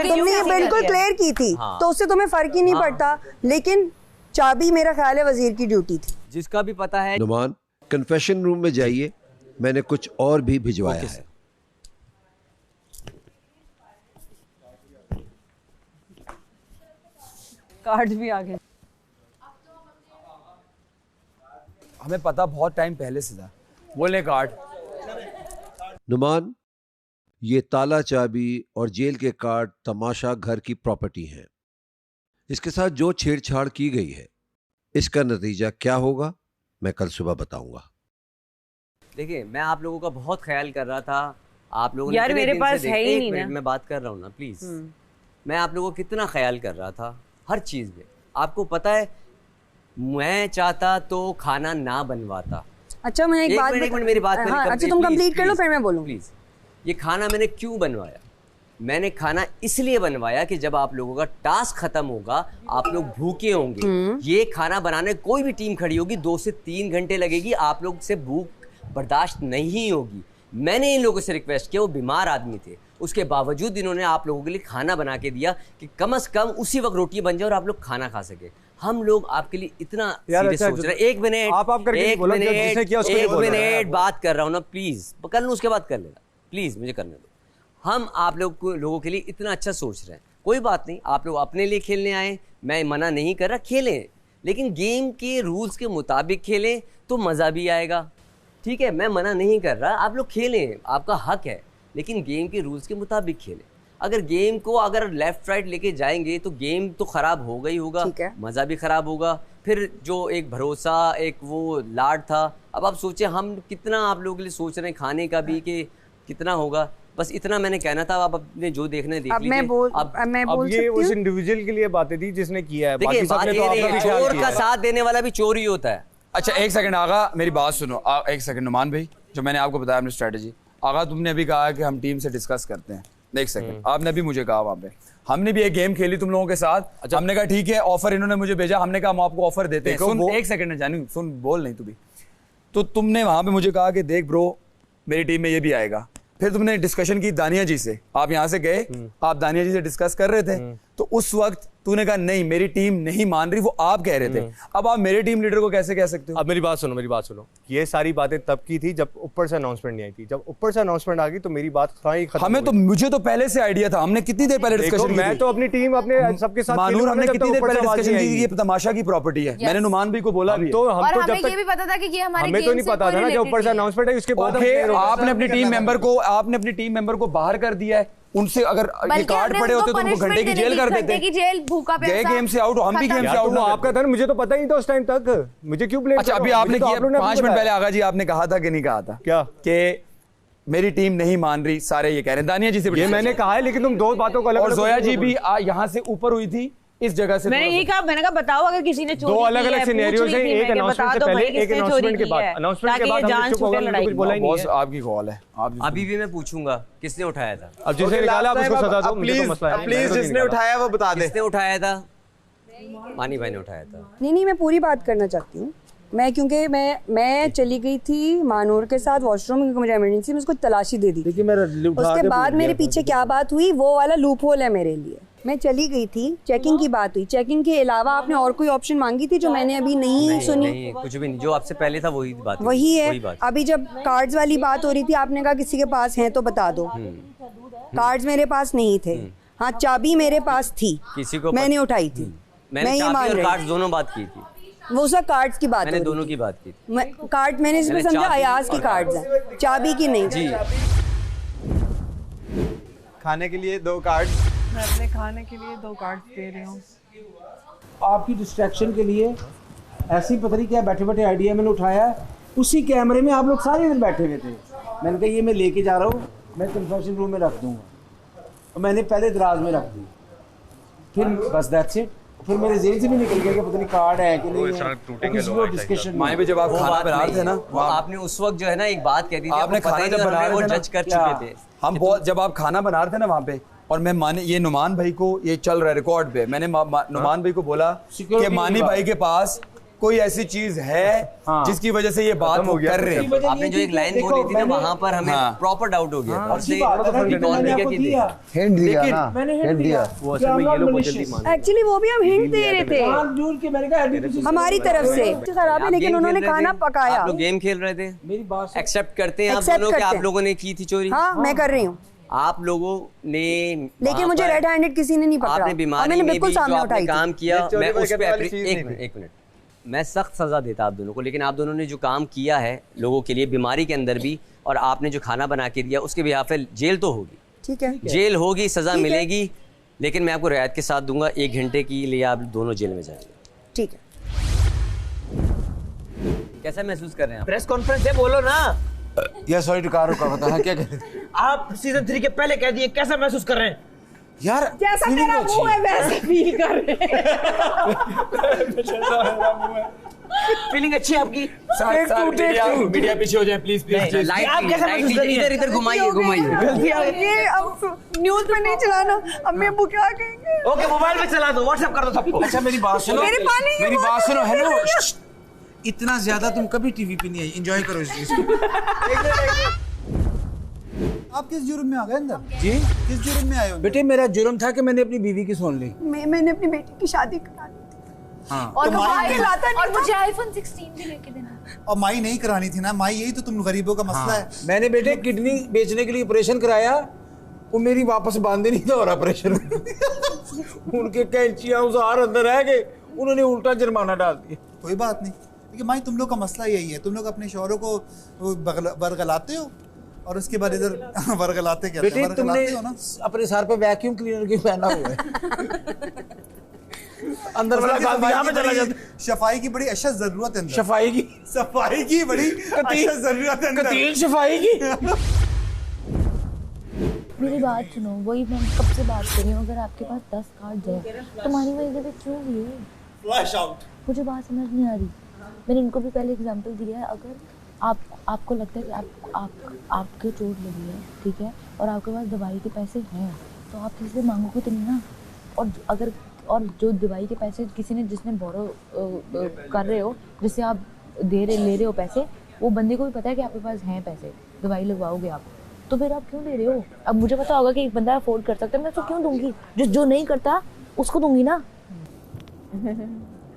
ये बिल्कुल क्लियर की थी, तो उससे तुम्हें फर्क ही नहीं पड़ता। लेकिन चाबी मेरा ख्याल है वजीर की ड्यूटी थी। जिसका भी पता है। नुमान, कन्फेशन रूम में जाइए, मैंने कुछ और भी भिजवाया है। कार्ड भी आ गए। हमें पता बहुत टाइम पहले से था। बोले कार्ड। नुमान, ये ताला चाबी और जेल के कार्ड तमाशा घर की प्रॉपर्टी हैं। इसके साथ जो छेड़छाड़ की गई है, इसका नतीजा क्या होगा मैं कल सुबह बताऊंगा। देखिए, मैं आप लोगों का बहुत ख्याल कर रहा था। आप लोगों यार ने मेरे पास है ही नहीं ना। मैं बात कर रहा हूँ ना, प्लीज। मैं आप लोगों को कितना ख्याल कर रहा था हर चीज में। आपको पता है, मैं चाहता तो खाना ना बनवाता। अच्छा, मैं एक मिनट मेरी बात हाँ, अच्छा तुम कंप्लीट कर लो फिर मैं बोलूँ। प्लीज। ये खाना मैंने क्यों बनवाया? मैंने खाना इसलिए बनवाया कि जब आप लोगों का टास्क खत्म होगा, आप लोग भूखे होंगे, ये खाना बनाने कोई भी टीम खड़ी होगी 2 से 3 घंटे लगेगी, आप लोग से भूख बर्दाश्त नहीं होगी। मैंने इन लोगों से रिक्वेस्ट किया, वो बीमार आदमी थे, उसके बावजूद इन्होंने आप लोगों के लिए खाना बना के दिया कि कम से कम उसी वक्त रोटी बन जाए और आप लोग खाना खा सके। हम लोग आपके लिए इतना सीरियस सोच रहे हैं। एक मिनट बात कर रहा हूँ ना, प्लीज कर लूँ, उसके बाद कर लेना, प्लीज मुझे करने दो। हम आप लोगों के लिए इतना अच्छा सोच रहे हैं, कोई बात नहीं, आप लोग अपने लिए खेलने आए, मैं मना नहीं कर रहा, खेलें, लेकिन गेम के रूल्स के मुताबिक खेलें तो मज़ा भी आएगा। ठीक है, मैं मना नहीं कर रहा, आप लोग खेलें, आपका हक है, लेकिन गेम के रूल्स के मुताबिक खेलें। अगर गेम को अगर लेफ्ट राइट लेके जाएंगे तो गेम तो ख़राब होगा ही होगा, मज़ा भी ख़राब होगा। फिर जो एक भरोसा, एक वो लाड था, अब आप सोचें हम कितना आप लोगों के लिए सोच रहे हैं खाने का भी कि कितना होगा। बस इतना मैंने कहना था, आप अपने जो देखने देख लीजिए। अब ये उस इंडिविजुअल के लिए बातें थी जिसने किया है। देखिए, चोर का साथ देने वाला भी चोर ही होता है। अच्छा एक सेकंड आगा, मेरी बात सुनो। एक सेकंड नुमान भाई, जो मैंने आपको बताया अपनी स्ट्रेटेजी। आगा, तुमने अभी कहा कि हम टीम से डिस्कस करते हैं। एक सेकंड, आपने भी मुझे कहा वहाँ पे, हमने भी एक गेम खेली तुम लोगों के साथ। अच्छा, हमने कहा ठीक है, ऑफर इन्होंने मुझे भेजा, हमने कहा हम आपको ऑफर देते हैं। सुन, एक सेकंड जानी, सुन, बोल नहीं तू भी। तो तुमने वहां पे मुझे कहा कि देख ब्रो, मेरी टीम में ये भी आएगा। फिर तुमने डिस्कशन की दानिया जी से, आप यहाँ से गए, आप दानिया जी से डिस्कस कर रहे थे, तो उस वक्त तूने कहा नहीं मेरी टीम नहीं मान रही, वो आप कह रहे थे। अब आप मेरे टीम लीडर को कैसे कह सकते हो? अब मेरी बात सुनो, ये सारी बातें तब की थी जब ऊपर से अनाउंसमेंट नहीं आई थी। जब ऊपर से अनाउंसमेंट आ गई तो मेरी बात हमें तो मुझे तो पहले से आइडिया था। हमने कितनी देर पहले डिस्कशन की? मैं तो अपनी टीम अपने सबके साथ मानूर, हमने कितनी देर पहले डिस्कशन की? ये तमाशा की प्रॉपर्टी है। मैंने नुमान भाई को बोला भी, तो हमें ये भी पता था कि ये हमारे हमें तो नहीं पता था ना जब ऊपर से अनाउंसमेंट है। उसके बाद आपने अपनी टीम मेंबर को बाहर कर दिया है। उनसे अगर ये कार्ड पड़े होते तो उनको घंटे की जेल कर देते। गए गेम से आउट, हम भी गेम से आउट। आपका था, मुझे तो पता ही था उस टाइम तक, मुझे क्यों ब्लेम? अच्छा, अभी आपने किया 5 मिनट पहले आगा जी आपने कहा था कि नहीं कहा था क्या कि मेरी टीम नहीं मान रही, सारे ये कह रहे हैं। दानिया जी से ये मैंने कहा है, लेकिन तुम दो बातों को अलग। और जोया जी भी यहाँ से ऊपर हुई थी इस जगह से। मैंने यही कहा, मैंने कहा बताओ अगर किसी ने चोरी की है। दो अलग-अलग सिनेरियोज हैं, एक अनाउंसमेंट से पहले, एक अनाउंसमेंट के बाद। अनाउंसमेंट के बाद हम चुप हो गए, कुछ बोला ही नहीं है। आपकी कॉल है, अभी भी मैं पूछूंगा किसने उठाया था। अब जिसने निकाला उसको सजा दो, मुझे तो मसला है। प्लीज जिसने उठाया वो बता दे। किसने उठाया था? मानी भाई ने उठाया था। नहीं, मैं पूरी बात करना चाहती हूँ। क्योंकि मैं चली गई थी मानूर के साथ वॉशरूम, क्योंकि मुझे इमरजेंसी में उसको तलाशी दे दी। उसके बाद मेरे पीछे क्या बात हुई, वो वाला लूप होल है मेरे लिए। मैं चली गई थी, चेकिंग की बात हुई, चेकिंग के अलावा आपने और कोई ऑप्शन मांगी थी जो मैंने अभी नहीं सुनी? नहीं, कुछ भी नहीं, जो आपसे पहले था वही बात। वही है। अभी जब कार्ड्स वाली बात हो रही थी, आपने कहा किसी के पास हैं तो बता दो। कार्ड्स मेरे पास नहीं थे। हाँ, चाबी मेरे पास थी, किसी को मैंने उठाई थी। मैं ये मान रही, कार्ड्स दोनों बात की थी। वो सब कार्ड्स की बात, मैंने दोनों की बात की थी। कार्ड मैंने इसमें समझा अयाज की कार्ड्स हैं, चाबी की नहीं। जी, खाने के लिए 2 कार्ड, मैं अपने खाने के लिए 2 कार्ड दे रही हूँ। आपकी डिस्ट्रैक्शन के लिए ऐसी पता नहीं क्या बैठे बैठे आइडिया मैंने उठाया है। उसी कैमरे में आप लोग सारे इधर बैठे हुए थे। मैंने कहा ये मैं लेके जा रहा हूँ, मैं कन्फेशन रूम में रख दूंगा, और मैंने पहले दराज में रख दी। फिर बस दैट्स इट। फिर मेरे जेल से भी निकल गया कि पता नहीं कार्ड है कि नहीं है। डिस्कशन में जब आप खाना बना रहे थे ना, आपने उस वक्त जो है ना एक बात कह दी थी, आपने खाना जब बना रहे थे जज कर चुके थे हम बहुत। जब आप खाना बना रहे थे ना वहाँ पे, और मैं मानी ये नुमान भाई को, ये चल रहा है रिकॉर्ड पे, मैंने नुमान भाई को बोला कि मानी भाई के पास कोई ऐसी चीज है जिसकी वजह से ये बात वो कर रहे हैं। आपने जो एक लाइन बोली थी ना वहां पर हमें प्रॉपर डाउट हो गया और से हिंट दिया ना, हिंट दिया। वो असल में ये लोग बहुत जल्दी मान एक्चुअली वो भी हम हिंट दे रहे थे हमारी तरफ से। खराब है लेकिन उन्होंने खाना पकाया। आप लोग गेम खेल रहे थे, मेरी बात एक्सेप्ट करते हैं आप दोनों कि आप लोगों ने की थी चोरी? हाँ मैं कर रही हूँ। आप लोगों ने लेकिन मुझे रेड हैंडेड किसी ने नहीं पकड़ा। आपने बीमारी में भी जो आपने काम किया, मैं उस पे एक मिनट मैं सख्त सजा देता आप दोनों को, लेकिन आप दोनों ने जो काम किया है लोगों के लिए बीमारी के अंदर भी, और आपने जो खाना बना के दिया उसके बिहाफ पे जेल तो होगी, ठीक है, जेल होगी, सजा मिलेगी, लेकिन मैं आपको रियायत के साथ दूंगा 1 घंटे के लिए आप दोनों जेल में जाएंगे। ठीक है। कैसा महसूस कर रहे हैं आप? प्रेस कॉन्फ्रेंस है, बोलो ना। या सॉरी टू रुका बता क्या कह रहे थे आप? सीजन 3 के पहले कह दिए, कैसा महसूस कर रहे हैं यार? जैसा तेरा मुंह है वैसे फील कर रहे हैं। फीलिंग अच्छी है आपकी? मीडिया पीछे हो जाए प्लीज प्लीज। आप कैसा महसूस कर रहे हैं? इधर घुमाइए घुमाइए। ये अब न्यूज़ में नहीं चलाना, अम्मी अब्बू क्या कहेंगे? ओके मोबाइल में चला दो, व्हाट्सएप कर दो सबको। अच्छा मेरी बात सुनो, मेरे पानी मेरी बात सुनो। हेलो, इतना ज्यादा तुम कभी टीवी पे नहीं आई, एंजॉय करो इस चीज को। आप किस जुर्म में आ गए अंदर? जी किस जुर्म में आए हो? बेटे मेरा जुर्म था कि मैंने अपनी बीवी की सुन ली। मैंने अपनी बेटी की शादी करा दी थी। हाँ। और तो मुझे आईफोन 16 भी लेके देना। और माई नहीं करानी थी ना, माई यही तो तुम गरीबों का मसला है। मैंने बेटे किडनी बेचने के लिए ऑपरेशन कराया, वो मेरी वापस बांधे नहीं था और ऑपरेशन उनके कैंचियां उजार अंदर रह गए, उन्होंने उल्टा जुर्माना डाल दिया। कोई बात नहीं, क्योंकि माई तुम लोग का मसला यही है, तुम लोग अपने शौहरों को बरगलाते हो और उसके बाद इधर बरगलाते कहते हैं। बेटे तुमने अपने सर पे वैक्यूम क्लीनर क्यों पहना हुआ है? अंदर वाला काम यहाँ पे चला जाता है। सफाई की बड़ी अशद जरूरत है। सफाई की बड़ी अशद जरूरत है। कतील सफाई की। मेरी बात सुनो, वही मैं कब से बात कर रही हूँ, अगर आपके पास 10 कार्ड है तुम्हारी वजह से क्यों हुई? Flash out. मुझे बात समझ नहीं आ रही। मैंने इनको भी पहले एग्जांपल दिया है, अगर आपको लगता है कि आपके चोट लगी है, ठीक है, और आपके पास दवाई के पैसे हैं, तो आप किसी से मांगोगे तो नहीं ना। और जो दवाई के पैसे जिसने बोरो कर रहे हो, जिससे आप ले रहे हो पैसे, वो बंदे को भी पता है कि आपके पास हैं पैसे, दवाई लगवाओगे आप, तो फिर आप क्यों दे रहे हो? अब मुझे पता होगा कि एक बंदा अफोर्ड कर सकता है, मैं उसको क्यों दूंगी? जो नहीं करता उसको दूंगी ना।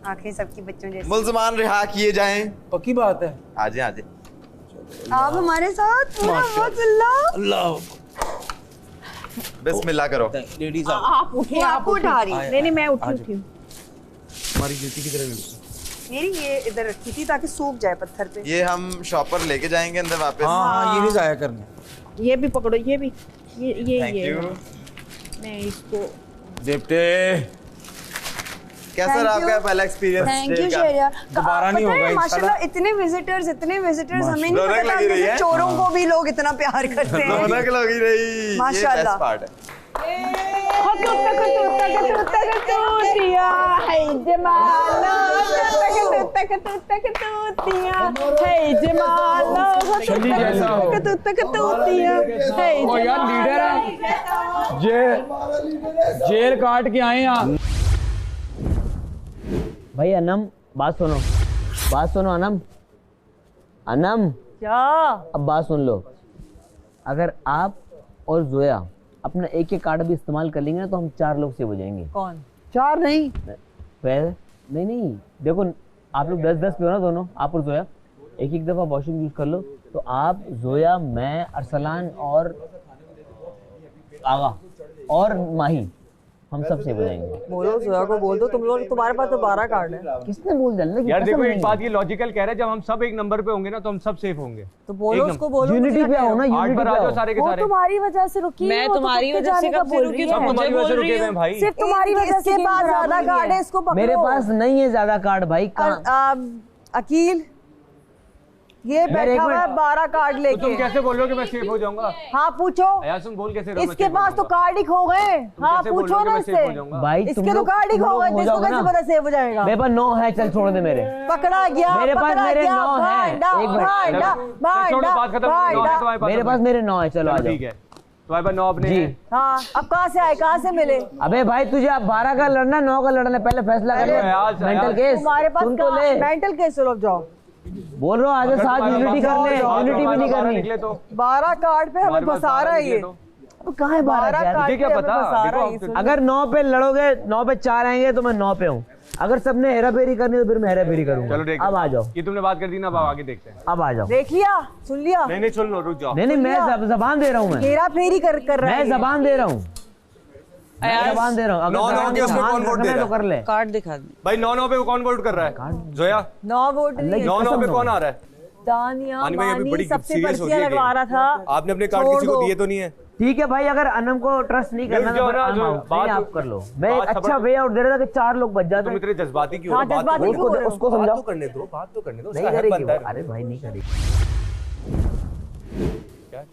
आंखें सबकी बच्चों जैसी। मुल्ज़मान रिहा किए जाएं। पक्की बात है। आजे आजे आप हमारे साथ पूरा अल्लाह बिस्मिल्लाह करो। लेडीज आप उठिए, आप उठा रही। नहीं मैं उठी हूँ। हमारी ड्यूटी की तरह मेरी ये इधर रखी थी ताकि सूख जाए पत्थर पे। ये हम शॉपर लेके जाएंगे अंदर वापस। हाँ ये नहीं जाया करना। ये भी पकड़ो, ये भी ये मैं इसको जिप्टे कैसा रहा आपका पहला एक्सपीरियंस? Thank you Sheriya. दोबारा नहीं होगा माशाल्लाह, इतने विजिटर्स हमें नहीं पता कि चोरों को भी लोग इतना प्यार करते हैं। रौनक लगी रही माशाल्लाह। पार्ट है। यार लीडर है, जेल काट के आए आप। भाई अनम बात सुनो अनम क्या? अब बात सुन लो, अगर आप और जोया अपना एक कार्ड भी इस्तेमाल कर लेंगे ना तो हम 4 लोग सेव हो जाएंगे। कौन? 4 नहीं, नहीं देखो आप लोग 10-10 पे हो ना दोनों, आप और जोया एक दफ़ा वॉशरूम यूज कर लो, तो आप जोया मैं अरसलान और आगा और माही हम सब सेव हो जाएंगे। बोलो जोया को बोल दो, तुम लोग तुम्हारे पास तो 12 कार्ड है। किसने बोल डालना? यार देखो एक बात ये लॉजिकल कह रहा है, जब हम सब एक नंबर पे होंगे ना तो हम सब सेफ होंगे। तो बोलो उसको, बोलो यूनिटी पे आओ ना, यूनिटी पे आओ सारे के सारे। तुम्हारी वजह से रुकी, मैं तुम्हारी वजह से कब से रुकी? सब तुम्हारी वजह से रुके हुए हैं भाई। सिर्फ तुम्हारी वजह से। पास ज्यादा कार्ड है, इसको पकड़ो। मेरे पास नहीं है ज्यादा कार्ड भाई। अकील ये बैठा हुआ है 12 कार्ड लेके। तुम कैसे बोल रहे हो कि मैं सेफ हो जाऊंगा? हाँ पूछो। यासुम बोल कैसे रहो? इसके पास तो कार्ड ही खो गए। हाँ पूछो ना इससे भाई, इसके तो कार्ड ही खो गए, इसको कैसे पता सेव हो जाएगा? मेरे पास 9 है, चल छोड़ दे मेरे। पकड़ा गया, मेरे पास मेरे 9 है। मेरे पास मेरे 9 है, चलो आ जाओ। ठीक है तुम्हारे पास 9 अपने हैं। हाँ, अब कहाँ से आए, कहाँ से मिले? अबे भाई तुझे अब 12 का लड़ना 9 का लड़ना, पहले फैसला कर ले। मेंटल केस तुम्हारे पास सुन तो ले। मेंटल केस चलो जाओ। बोल रहा हूँ आज साथ यूनिटी कर ले, यूनिटी भी नहीं करनी। 12 कार्ड पे हमें फंसा रहा है ये। अब कहाँ है 12 मुझे क्या पता? अगर 9 पे लड़ोगे, 9 पे 4 आएंगे तो मैं 9 पे हूँ। अगर सबने हेरा फेरी करनी तो फिर मैं हेरा फेरी करूंगा। चलो अब आ जाओ। ये तुमने बात कर दी ना, अब आगे देखते हैं। अब आ जाओ। देख लिया, सुन लिया? नहीं सुन लो, रुक जाओ। नहीं मैं जबान दे रहा हूँ। मैं हेरा फेरी कर रहा है। मैं जबान दे रहा हूँ। जबान दे रहा हूँ। अगर कर ले। कार्ड दिखा दे भाई 9 पे कौन वोट कर रहा है? जोया 9 वोट 9 पे कौन आ रहा है? दानिया बड़ी सबसे सीरियस हो पर्चियां लगवा रहा था। आपने अपने कार्ड किसी को दिए तो नहीं है? ठीक है भाई, अगर अनम को ट्रस्ट नहीं करना तो आप कर लो। मैं एक अच्छा वे आउट दे रहा था कि 4 लोग बच जाते। तुम इतने जज्बाती क्यों हो? उसको समझाओ। करने दो, बात तो करने दो। नहीं करेगी। अरे भाई नहीं करेगी। क्या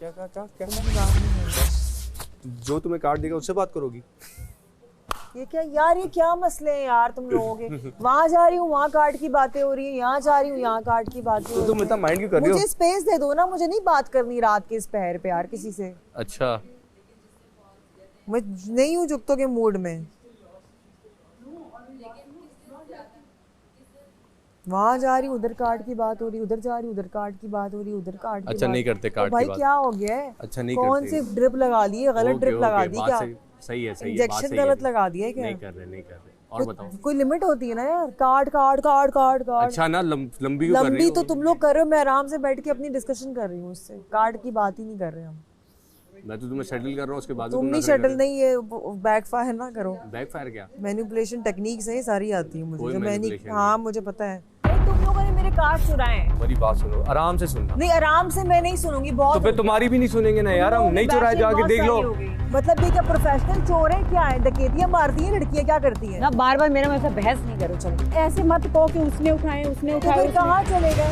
जो तुम्हें कार्ड देगा उससे बात करोगी? ये क्या यार, ये क्या मसले हैं यार तुम लोगों के? वहाँ जा रही हूँ, वहाँ कार्ड की बातें हो रही है, यहाँ जा रही हूँ, यहाँ कार्ड की बातें हो रही है। तुम इतना माइंड क्यों कर रही हो? मुझे स्पेस दे दो ना, मुझे नहीं बात करनी रात के इस पहर पे यार किसी से। अच्छा, मैं नहीं हूँ जुगतों के मूड में। वहाँ जा रही हूँ, उधर कार्ड की बात हो रही, उधर जा रही हूँ, उधर कार्ड की बात हो रही, उधर कार्ड की अच्छा बात। नहीं करते कार्ड की बात। भाई क्या हो गया है? अच्छा नहीं कौन सी ड्रिप लगा ली है? गलत ड्रिप लगा दी क्या? सही है, सही है। इंजेक्शन गलत लगा दिया है क्या? नहीं कर रहे। और बताओ, कोई लिमिट होती है ना यार। Card card card card card. अच्छा ना लंबी क्यों कर रही हो? लंबी तो तुम लोग कर रहे हो, मैं आराम से बैठ के अपनी डिस्कशन कर रही हूँ उससे। कार्ड की बात ही नहीं कर रहे हम। मैं तो तुम्हें सेटल कर रहा हूँ, उसके बाद तुम नहीं सेटल नहीं, ये बैकफायर ना करो। बैकफायर क्या? मैनिपुलेशन टेक्निक्स है सारी आती है मुझे, जो मैंने। manipulation हाँ मुझे पता है। तुम लोगों ने मेरे कार्ड चुराए हैं। मेरी बात सुनो, आराम से सुनना। नहीं आराम से मैं नहीं सुनूंगी, बहुत तो फिर तुम्हारी भी नहीं सुनेंगे ना यार। हम नहीं चुराए, जाके देख लो। मतलब ये क्या प्रोफेशनल चोर है क्या है? डकैतियां मारती हैं लड़कियां, क्या करती हैं ना? बार बार मेरे में ऐसा बहस नहीं करो। चलो ऐसे मत कहो कि उसने उठाए, उसने उठाए। तो फिर कहाँ चले गए?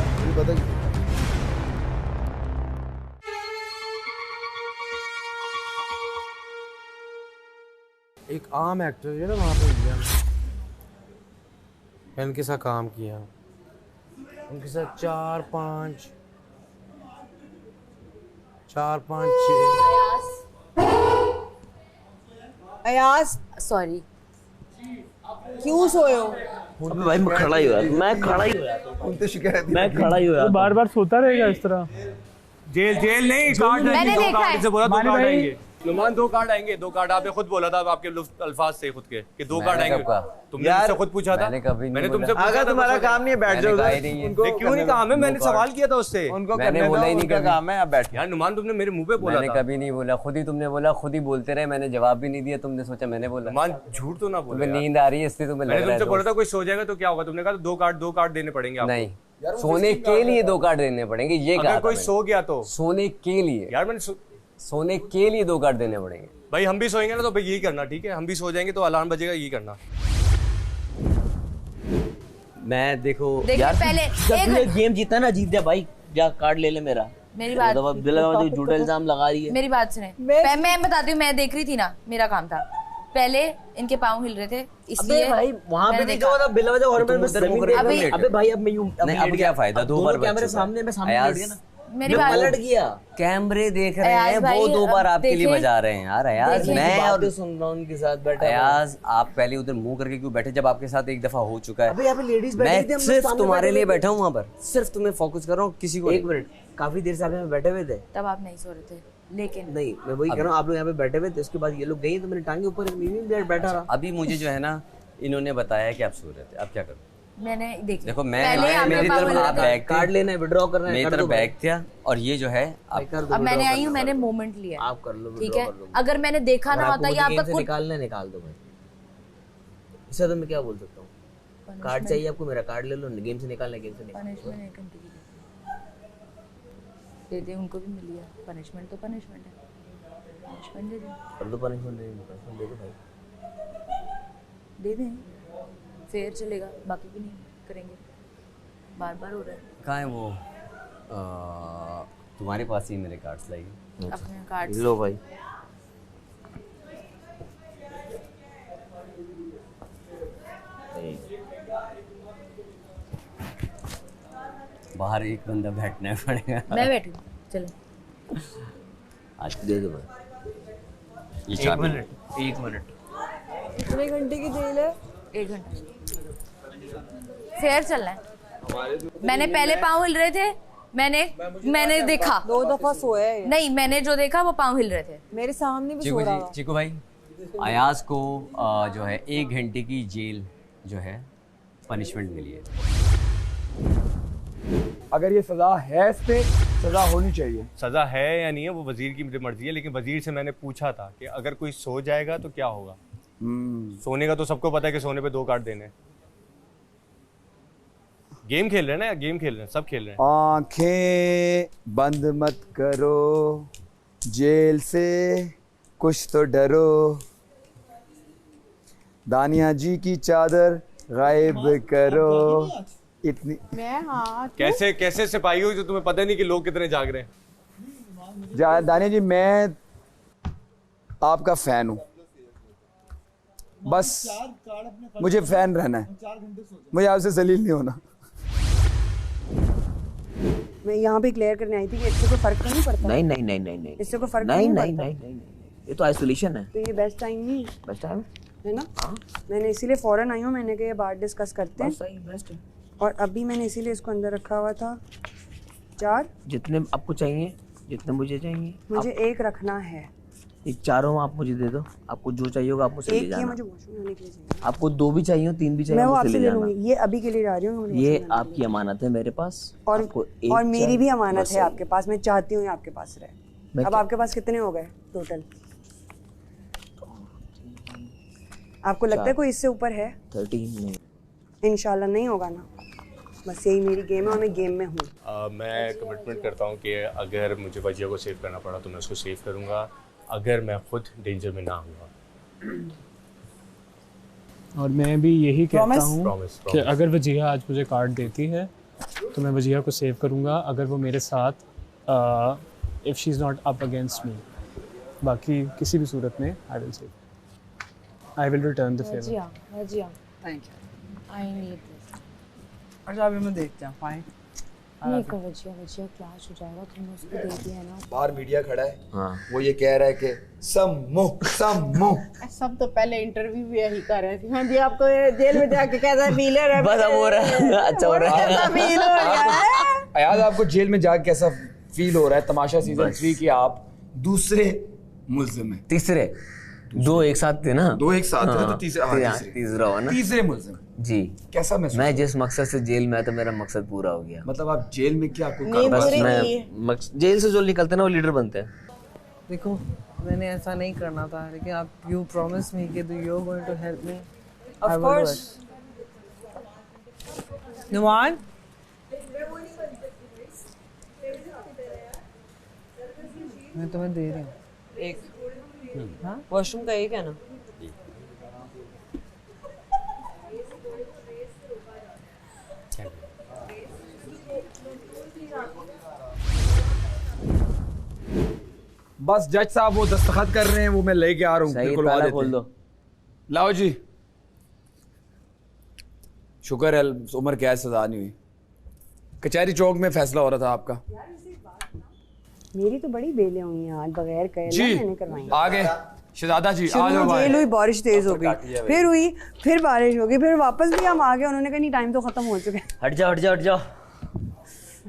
एक आम एक्टर है ना वहाँ पे इंडिया में, मैंने उनके साथ काम किया। उनके साथ 4 5 6 अयास सॉरी, क्यों सोए हो? भाई मैं खड़ा ही हुआ, मैं खड़ा ही हुआ। बार बार सोता रहेगा इस तरह। जेल नहीं, कार्ड मैंने देखा है। से बोला 2 कार्ड आएंगे। नुमान 2 कार्ड आएंगे, 2 कार्ड आपने खुद बोला था, आपके अल्फाज से खुद के कि 2 कार्ड आएंगे। तुमने मुझसे खुद पूछा था। मैंने तुमसे पूछा। अगर तुम्हारा काम नहीं है बैठ जाओ। उनको क्यों नहीं काम है? मैंने सवाल किया था उससे। उनको मैंने बोला ही नहीं काम है, आप बैठ। यार नुमान तुमने मेरे मुंह पे बोला। मैंने कभी नहीं बोला, खुद ही तुमने बोला, खुद ही बोलते रहे, मैंने जवाब भी नहीं दिया। तुमने सोचा मैंने बोला। नुमान झूठ तो ना बोले। तुम्हें नींद आ रही है इसलिए तुम्हें लग रहा है। मैंने तुमसे बोला था कोई सो जाएगा तो क्या होगा? तुमने कहा 2 कार्ड देने पड़ेंगे आपको। नहीं, सोने के लिए 2 कार्ड देने पड़ेंगे, ये कहा। अगर कोई सो गया तो सोने के लिए यार, मैंने सोने के लिए 2 कार्ड देने पड़ेंगे। भाई हम भी सोएंगे ना तो भाई यही करना, ठीक है? हम भी सो जाएंगे तो अलार्म बजेगा, यही करना। मैं देखो यार पहले जब गेम जीता ना, जीत जा भाई, जा कार्ड ले ले मेरा। मेरी बात झूठा इल्जाम लगा रही है। मेरी बात सुने, मैं बताती हूँ। मैं देख रही थी ना, मेरा काम था। पहले इनके पाँव हिल रहे थे इसलिए भाई वहाँ पे देखा था बिलवजह और मैं अबे भाई अब मैं यूं अब क्या फायदा? 2 बार कैमरे सामने मैं सामने बैठ गया ना, मेरी बात पलट गया। कैमरे देख रहे हैं, वो 2 बार आपके लिए बजा रहे हैं यार। अयाज मैं और सुन रहा हूँ उनके साथ बैठा। अयाज आप पहले उधर मुंह करके क्यों बैठे जब आपके साथ एक दफा हो चुका है? अबे यहाँ पे लेडीज बैठी थी, मैं सिर्फ तुम्हारे लिए बैठा हूँ वहाँ पर, सिर्फ तुम्हें फोकस कर रहा हूँ, किसी को। 1 मिनट, काफी देर से आप यहाँ पे बैठे हुए थे। तब आप नहीं सो रहे थे, लेकिन नहीं मैं वही कह रहा हूँ, आप लोग यहाँ पे बैठे हुए थे, उसके बाद ये लोग गए तो मेरे टांगे ऊपर बैठा रहा। अभी मुझे जो है ना, इन्होंने बताया कि आप सो रहे थे, अब क्या करूँ? मैंने देखो मैं मेरी तरफ आप बैग कार्ड लेना है, विड्रॉ करना है, मेरी तरफ बैग था और ये जो है अब मैंने आई हूँ, मैंने मोमेंट लिया। आप कर लो, ठीक है? अगर मैंने देखा ना होता या आपका निकालना निकाल दो भाई, इससे तो मैं क्या बोल सकता हूँ? कार्ड चाहिए आपको, मेरा कार्ड ले लो, गेम से निकालना, गेम से पनिशमेंट दे दे, उनको भी मिल गया। पनिशमेंट तो पनिशमेंट है, पनिशमेंट दे दे। कर दो पनिशमेंट, दे दो भाई, दे दें, फेयर चलेगा, बाकी भी नहीं करेंगे। बार बार हो रहा है। कहाँ है वो? तुम्हारे पास ही मेरे कार्ड्स लाएगी। अपने कार्ड्स लो भाई। बाहर एक बंदा बैठना पड़ेगा। मैं बैठूं, चलो आज दे दो भाई। 1 मिनट कितने घंटे की जेल है? 1 घंटा फेयर चल रहा है। मैंने पहले पाँव हिल रहे थे, मैंने देखा 2 दफा सोया है। नहीं, मैंने जो देखा वो पाँव हिल रहे थे मेरे सामने भी सो रहा था। चीकू भाई, अयाज को जो है 1 घंटे की जेल जो है पनिशमेंट मिली है। अगर ये सजा है, इस पे सजा होनी चाहिए। सजा है या नहीं है वो वजीर की मर्जी है, लेकिन वजीर से मैंने पूछा था कि अगर कोई सो जाएगा तो क्या होगा। सोने का तो सबको पता है कि सोने पे 2 कार्ड देने। गेम खेल रहे हैं ना, गेम खेल रहे हैं, सब खेल रहे हैं। आंखें बंद मत करो, जेल से कुछ तो डरो, दानिया जी की चादर गायब करो। इतनी कैसे कैसे सिपाही हो जो तुम्हें पता नहीं कि लोग कितने जाग रहे हैं। दानिया जी, मैं आपका फैन हूँ, बस मुझे फैन रहना है, मुझे आपसे जलील नहीं होना। मैं यहाँ पे क्लियर करने आई थी कि इससे कोई फर्क तो नहीं पड़ता। नहीं इससे कोई फर्क नहीं नहीं नहीं, ये तो आइसोलेशन है। तो ये बेस्ट टाइम नहीं बेस्ट टाइम है ना। मैंने इसीलिए फौरन आई हूँ, मैंने कहा ये बात डिस्कस करते हैं। सही बेस्ट है। और अभी मैंने इसीलिए इसको अंदर रखा हुआ था। 4 जितने आपको चाहिए, जितने मुझे चाहिए, मुझे 1 रखना है। ये चारों आप मुझे दे दो, आपको जो चाहिए होगा आप मुझे ले जाना। मुझे वॉशरूम जाने के लिए चाहिए। आपको 2 भी चाहिए, 3 भी चाहिए, मैं वो मुझसे आपसे ले ले जाना। लूंगी, ये अभी के लिए जा रही हूँ। ये आपकी अमानत है मेरे पास, और मेरी भी अमानत है आपके पास। मैं चाहती हूँ आपके पास रहे। अब आपके पास कितने हो गए टोटल? आपको लगता है कोई इससे ऊपर है? 13 नहीं। इंशाल्लाह नहीं होगा ना। बस यही मेरी गेम है और मैं गेम में हूँ। मैं कमिटमेंट करता हूँ कि अगर मुझे वजिया को सेव करना पड़ा तो मैं उसको सेव करूँगा, अगर मैं खुद डेंजर में ना हुआ। और मैं भी यही कहता हूँ कि अगर वजिया आज मुझे कार्ड देती है तो मैं वजिया को सेव करूँगा, अगर वो मेरे साथ if she is not up against me. बाकी किसी भी सूरत में I will save, I will return the favour. Wajiha thank you. I need this. अच्छा अभी मैं देखते हैं। फाइन। नहीं का वजिया क्लैश हो जाएगा, तुमने उसको दे दिया ना। बाहर मीडिया खड़ा है, वो ये कह रहा है कि सम्मो। सब तो पहले इंटरव्यू भी यही कर रहे थे। हाँ जी, आपको जेल में जाके कैसा फील है? बस अब हो रहा है, अच्छा हो रहा है। फील हो रहा है। अयाज, आपको जेल में जाके कैसा फील हो रहा है? तमाशा सीजन 3 की आप दूसरे मुल्जिम हैं। तीसरे 2 एक साथ थे ना, 2 एक साथ थे तो तीसरा हुआ ना, तीसरे मुल्जिम जी। कैसा महसूस? मैं जिस मकसद से जेल में आया था मेरा मकसद पूरा हो गया। मतलब आप जेल में क्या बस मैं जेल से जो निकलते ना वो लीडर बनते हैं। देखो मैंने ऐसा नहीं करना था, लेकिन आप यू प्रॉमिस मी कि you are going to help me. Of course. Numan, मैं तुम्हें दे रही हूँ 1। हाँ, वॉशरूम का 1 है ना? बस जज साहब वो दस्तखत कर रहे हैं, वो मैं लेके आ रहा हूँ। ताला खोल दो। लाओ जी। शुक्र है उम्र कैद सजा नहीं हुई। कचहरी चौक में फैसला हो रहा था आपका। मेरी तो बड़ी बेलें हुई हैं आज, बगैर कहे मैंने करवाई। आगे शहजादा जी, आ जाओ। जेल हुई, बारिश तेज हो गई, फिर हुई, फिर बारिश हो गई, फिर वापस भी हम आ गए। उन्होंने कहा नहीं टाइम तो खत्म हो चुका है। हट जाओ हट जाओ हट जाओ।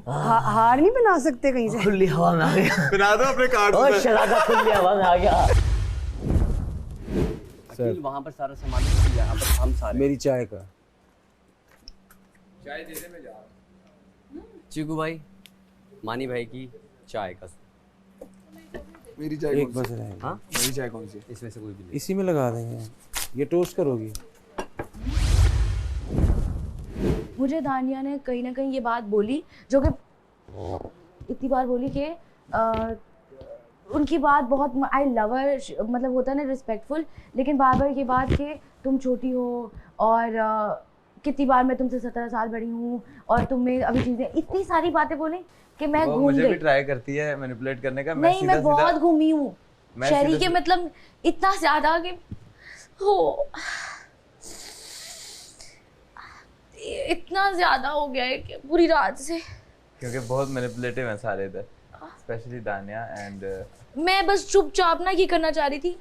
हार नहीं बना सकते कहीं से? खुली हवा में आ गया। बना दो अपने कार्ड। और शराबा खुली हवा में आ गया। सर वहाँ पर सारा सामान यहाँ पर हम सारे। मेरी चाय का चाय देने में जा। चीकू भाई, मानी भाई की चाय का। मेरी चाय एक बस रहा है। हाँ, मेरी चाय कौन सी? इसमें से कोई भी नहीं। इसी में लगा देंगे। ये टोस्ट करोगी? मुझे दानिया ने कहीं ना कहीं ये बात बोली, जो कि इतनी बार बोली कि उनकी बात बहुत आई लव हर, मतलब होता है ना रिस्पेक्टफुल, लेकिन बार बार ये बात कि तुम छोटी हो और कितनी बार मैं तुमसे 17 साल बड़ी हूँ और तुम्हें अभी चीजें, इतनी सारी बातें बोली कि मैं घूम गई। मुझे भी ट्राई करती है मैनिपुलेट करने का। नहीं, मैं बहुत घूमी हूँ शहरी के, मतलब इतना ज्यादा कि हो इतना ज्यादा हो गया है कि पूरी रात से, क्योंकि बहुत मैनिपुलेटिव हैं सारे इधर। स्पेशली दानिया एंड मैं बस चुपचाप ना ये करना चाह रही थी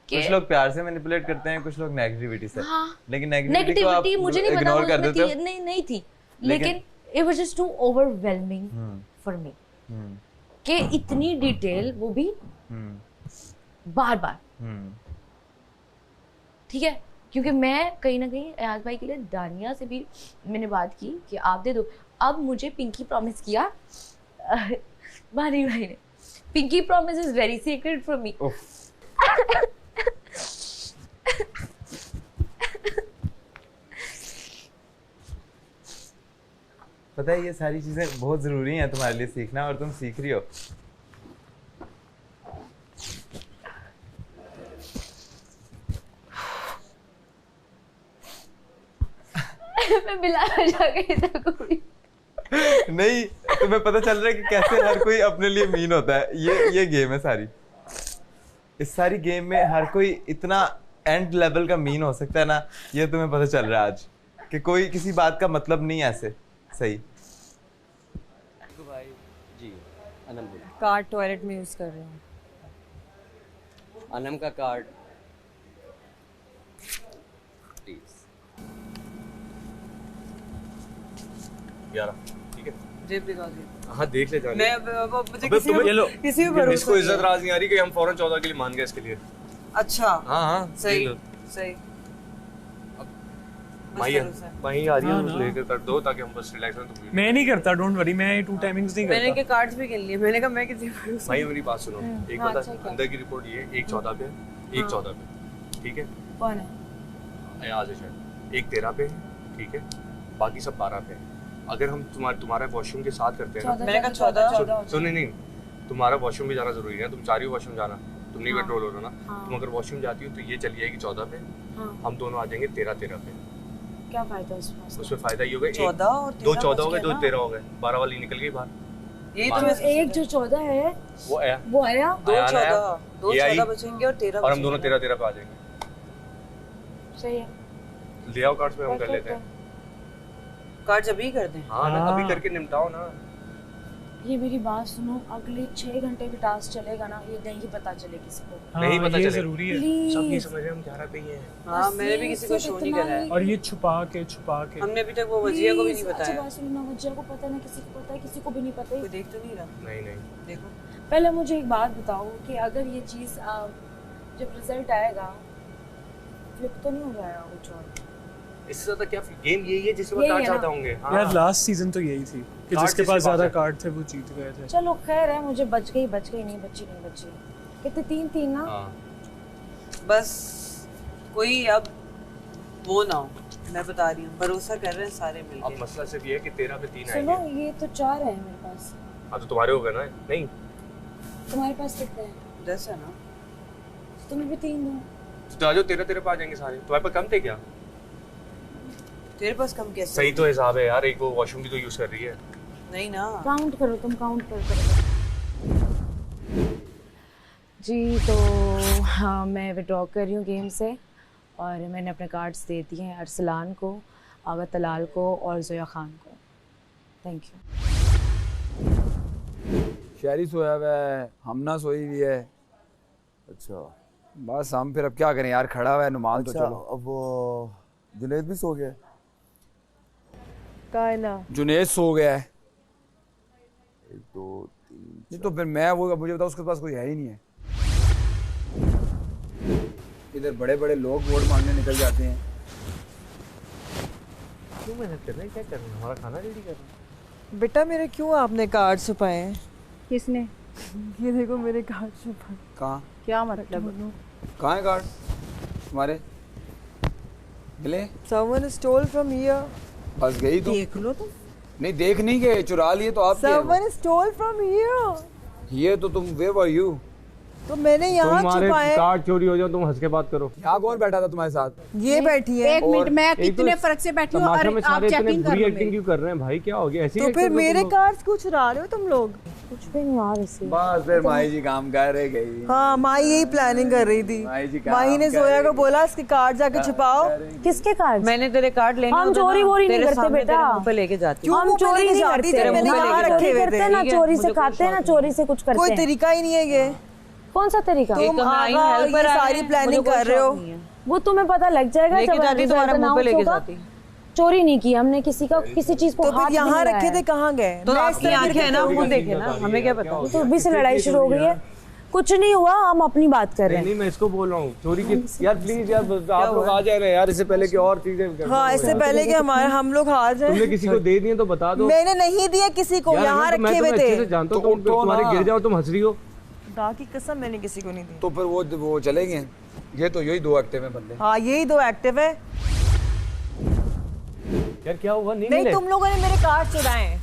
कि कुछ लोग प्यार से मैनिपुलेट करते हैं, कुछ लोग नेगेटिविटी से। हाँ, लेकिन नेगेटिविटी मुझे नहीं पता उसमें थी नहीं थी, लेकिन it was just too overwhelming for me कि इतनी डिटेल, वो भी बार बार। ठीक है, क्योंकि मैं कहीं ना कहीं अयाज भाई के लिए दानिया से भी मैंने बात की कि आप दे दो। अब मुझे पिंकी प्रॉमिस किया बानी भाई ने, pinky promise is very secret for me. पता है ये सारी चीजें बहुत जरूरी हैं तुम्हारे लिए सीखना, और तुम सीख रही हो। मैं बिलाल जाके इधर कोई नहीं, तुम्हें पता चल रहा है कि कैसे हर कोई अपने लिए मीन होता है। ये गेम है सारी। इस सारी गेम में हर कोई इतना एंड लेवल का मीन हो सकता है ना, ये तुम्हें पता चल रहा है आज कि कोई किसी बात का मतलब नहीं है ऐसे। सही भाई जी। अनम कार्ड टॉयलेट में यूज कर रहे हैं। अनम का कार्ड प्लीज। 11 ठीक है। जेब दिखा दे। हाँ देख ले जाने। मैं मुझे किसी भी इसको इज्जत राज नहीं आ रही कि हम फौरन 14 के लिए मान गए इसके लिए। अच्छा हाँ सही सही। माही आ रही है, लेकर कर दो ताकि हम बस रिलैक्स रहें। मैं नहीं करता, डोंट वरी, मैं 2 टाइमिंग्स नहीं करता। मैंने के कार्ड्स भी खेल लिए, मैंने कहा मैं किसी माही मेरी बात सुनो, एक बता अंदर की रिपोर्ट ये 1/14 पे, 1/14 पे, ठीक है। कौन है? अयाज है शायद। 1/13 पे, ठीक है, बाकी सब 12 पे। अगर हम तुम्हारा वॉशरूम के साथ करते हैं ना, मैंने कहा 14। सुनो नहीं, तुम्हारा वॉशरूम भी जाना जरूरी है। तुम चाह रही हो वॉशरूम जाना, तुम नहीं कंट्रोल हो रहा ना। तुम अगर वॉशरूम जाती हो तो ये चली जाएगी 14 पे, हम दोनों आ जाएंगे 13 पे। क्या फायदा उसमें फायदा ये होगा 14 और 2 14 हो गए, 2 13 हो गए, 12 वाली निकल गई बाहर। ये तो एक जो 14 है वो आया 2 14 बचेंगे और 13 और हम दोनों 13 पे आ जाएंगे। सही है, ले आओ कार्ड्स पे हम कर लेते हैं। कार्ड्स अभी कर दें? हाँ ना, अभी करके निपटाओ ना। ये मेरी बात सुनो, अगले 6 घंटे भी टास्क चलेगा ना, ये नहीं पता चले किसी को। नहीं पता चले, जरूरी है। सब ये समझ रहे हम 11 पे ही हैं। हाँ मैंने भी किसी को शो नहीं करा है। और ये छुपा के हमने अभी तक वो वजिया को भी नहीं बताया। अच्छा बात सुनो ना, वजिया को पता है ना, किसी को पता है, किसी को भी नहीं पता है। कोई देख तो नहीं रहा। नहीं देखो पहले मुझे एक बात बताओ कि अगर ये चीज़ जब रिजल्ट आएगा फ्लिप तो नहीं हो जाएगा कुछ और? इससे ज्यादा क्या गेम यही है जिसमें कार्ड चाहता होंगे। यार लास्ट सीजन तो यही थी कि जिसके पास ज्यादा कार्ड थे वो जीत गए थे। चलो खैर है, मुझे बच गई नहीं बची कितने 3 ना। बस कोई अब वो ना हो, मैं बता रही हूँ, भरोसा कर रहे हैं सारे मिलके। अब मसला सिर्फ ये है कि 13 पे 3 आएंगे। सुनो ये तो 4 है मेरे पास। हाँ तो तुम्हारे हो गए ना। नहीं तुम्हारे पास कितने हैं? 10 है ना। तुम्हें भी 3 दो तो आ जाओ, 13 पे आ जाएंगे सारे। तुम्हारे पास कम थे क्या? तेरे पास कम कैसे? सही तो हिसाब है यार, एक वो वॉशरूम भी तो यूज कर रही है। नहीं ना, काउंट करो, तुम काउंट करो जी। तो हाँ मैं विड्रॉ कर रही हूँ गेम से, और मैंने अपने कार्ड्स दे दिए हैं अरसलान को, आगा तलाल को और जोया खान को। Thank you. शहरी सोया हुआ है, हमना सोई हुई है। अच्छा बस हम फिर अब क्या करें यार, खड़ा हुआ है नुमान। अच्छा, तो चलो अब वो जुनैद भी सो गया। जुनैद सो गया है। 1 2 3 नहीं तो फिर मैं वो, मुझे बताओ उसके पास कोई है ही नहीं है। इधर बड़े बड़े लोग वोट मांगने निकल जाते हैं। क्यों मेहनत कर रहे हैं, क्या कर रहे हैं? हमारा खाना रेडी कर रहे हैं। बेटा मेरे क्यों आपने कार्ड छुपाए हैं? किसने? ये देखो मेरे कार्ड छुपाए। कहाँ? क्या मतलब? कहाँ है कार्ड तुम्हारे? मिले? Someone stole from here. बस गई तुम। देख लो तुम। नहीं देख नहीं गए, चुरा लिए तो आप। Someone stole from here. ये तो तुम, where were you? तो मैंने यहाँ छुपाए। कार्ड चोरी हो जाए तुम हंस के बात करो। यहाँ कौन बैठा था तुम्हारे साथ? ये बैठी है। एक मिनट, मैं कितने फर्क से बैठी हूँ और आप चेकिंग कर रहे हो। एक्टिंग क्यों कर रहे हैं भाई, क्या हो गया? ऐसी तो फिर मेरे कार्ड्स क्यों चुरा रहे हो तुम लोग? कुछ भी नहीं आ रही। बस फिर माही जी काम कर रही गई। हाँ, माही यही प्लानिंग कर रही थी। माही ने जोया को बोला इसके कार्ड जाके छुपाओ। किसके कार्ड? मैंने तेरे कार्ड लेने हम चोरी वोरी नहीं करते बेटा, मुंह पे लेके जाती हम चोरी नहीं करते, मैंने यहाँ रखे हुए थे ना, चोरी से खाते हैं ना, चोरी से कुछ करते हैं। कोई तरीका ही नहीं है ये। कौन सा तरीका? तुम ये सारी प्लानिंग कर रहे हो, वो तुम्हें पता लग जाएगा जब तुम्हारे मुंह पे लेके जाती। चोरी नहीं की हमने किसी का, किसी चीज को हाथ नहीं लगाया। यहाँ रखे थे, कहाँ गए? तो आपकी आंखें है ना, वो देखे ना, हमें क्या पता। तो अभी से लड़ाई शुरू हो गई है, कुछ नहीं हुआ, हम अपनी बात कर रहे हैं। नहीं, मैं इसको बोल रहा हूँ चोरी की। यार प्लीज यार, आप लोग आ जाए यार, इससे पहले की और चीजें। हाँ, इससे पहले कि हम लोग हार जाए। तुमने किसी को दे दिए तो बता दो। मैंने नहीं दिया किसी को, यहाँ रखे हुए थे। जानता हूँ तुम्हारे गिर जाओ, तुम हंस रही हो। खुदा की कसम मैंने किसी को नहीं दी। तो फिर वो चलेंगे। ये तो यही 2 एक्टिव है बंदे। हाँ, यही 2 एक्टिव है। यार क्या हुआ? नहीं, तुम लोगों ने मेरे कार्ड चुराए हैं।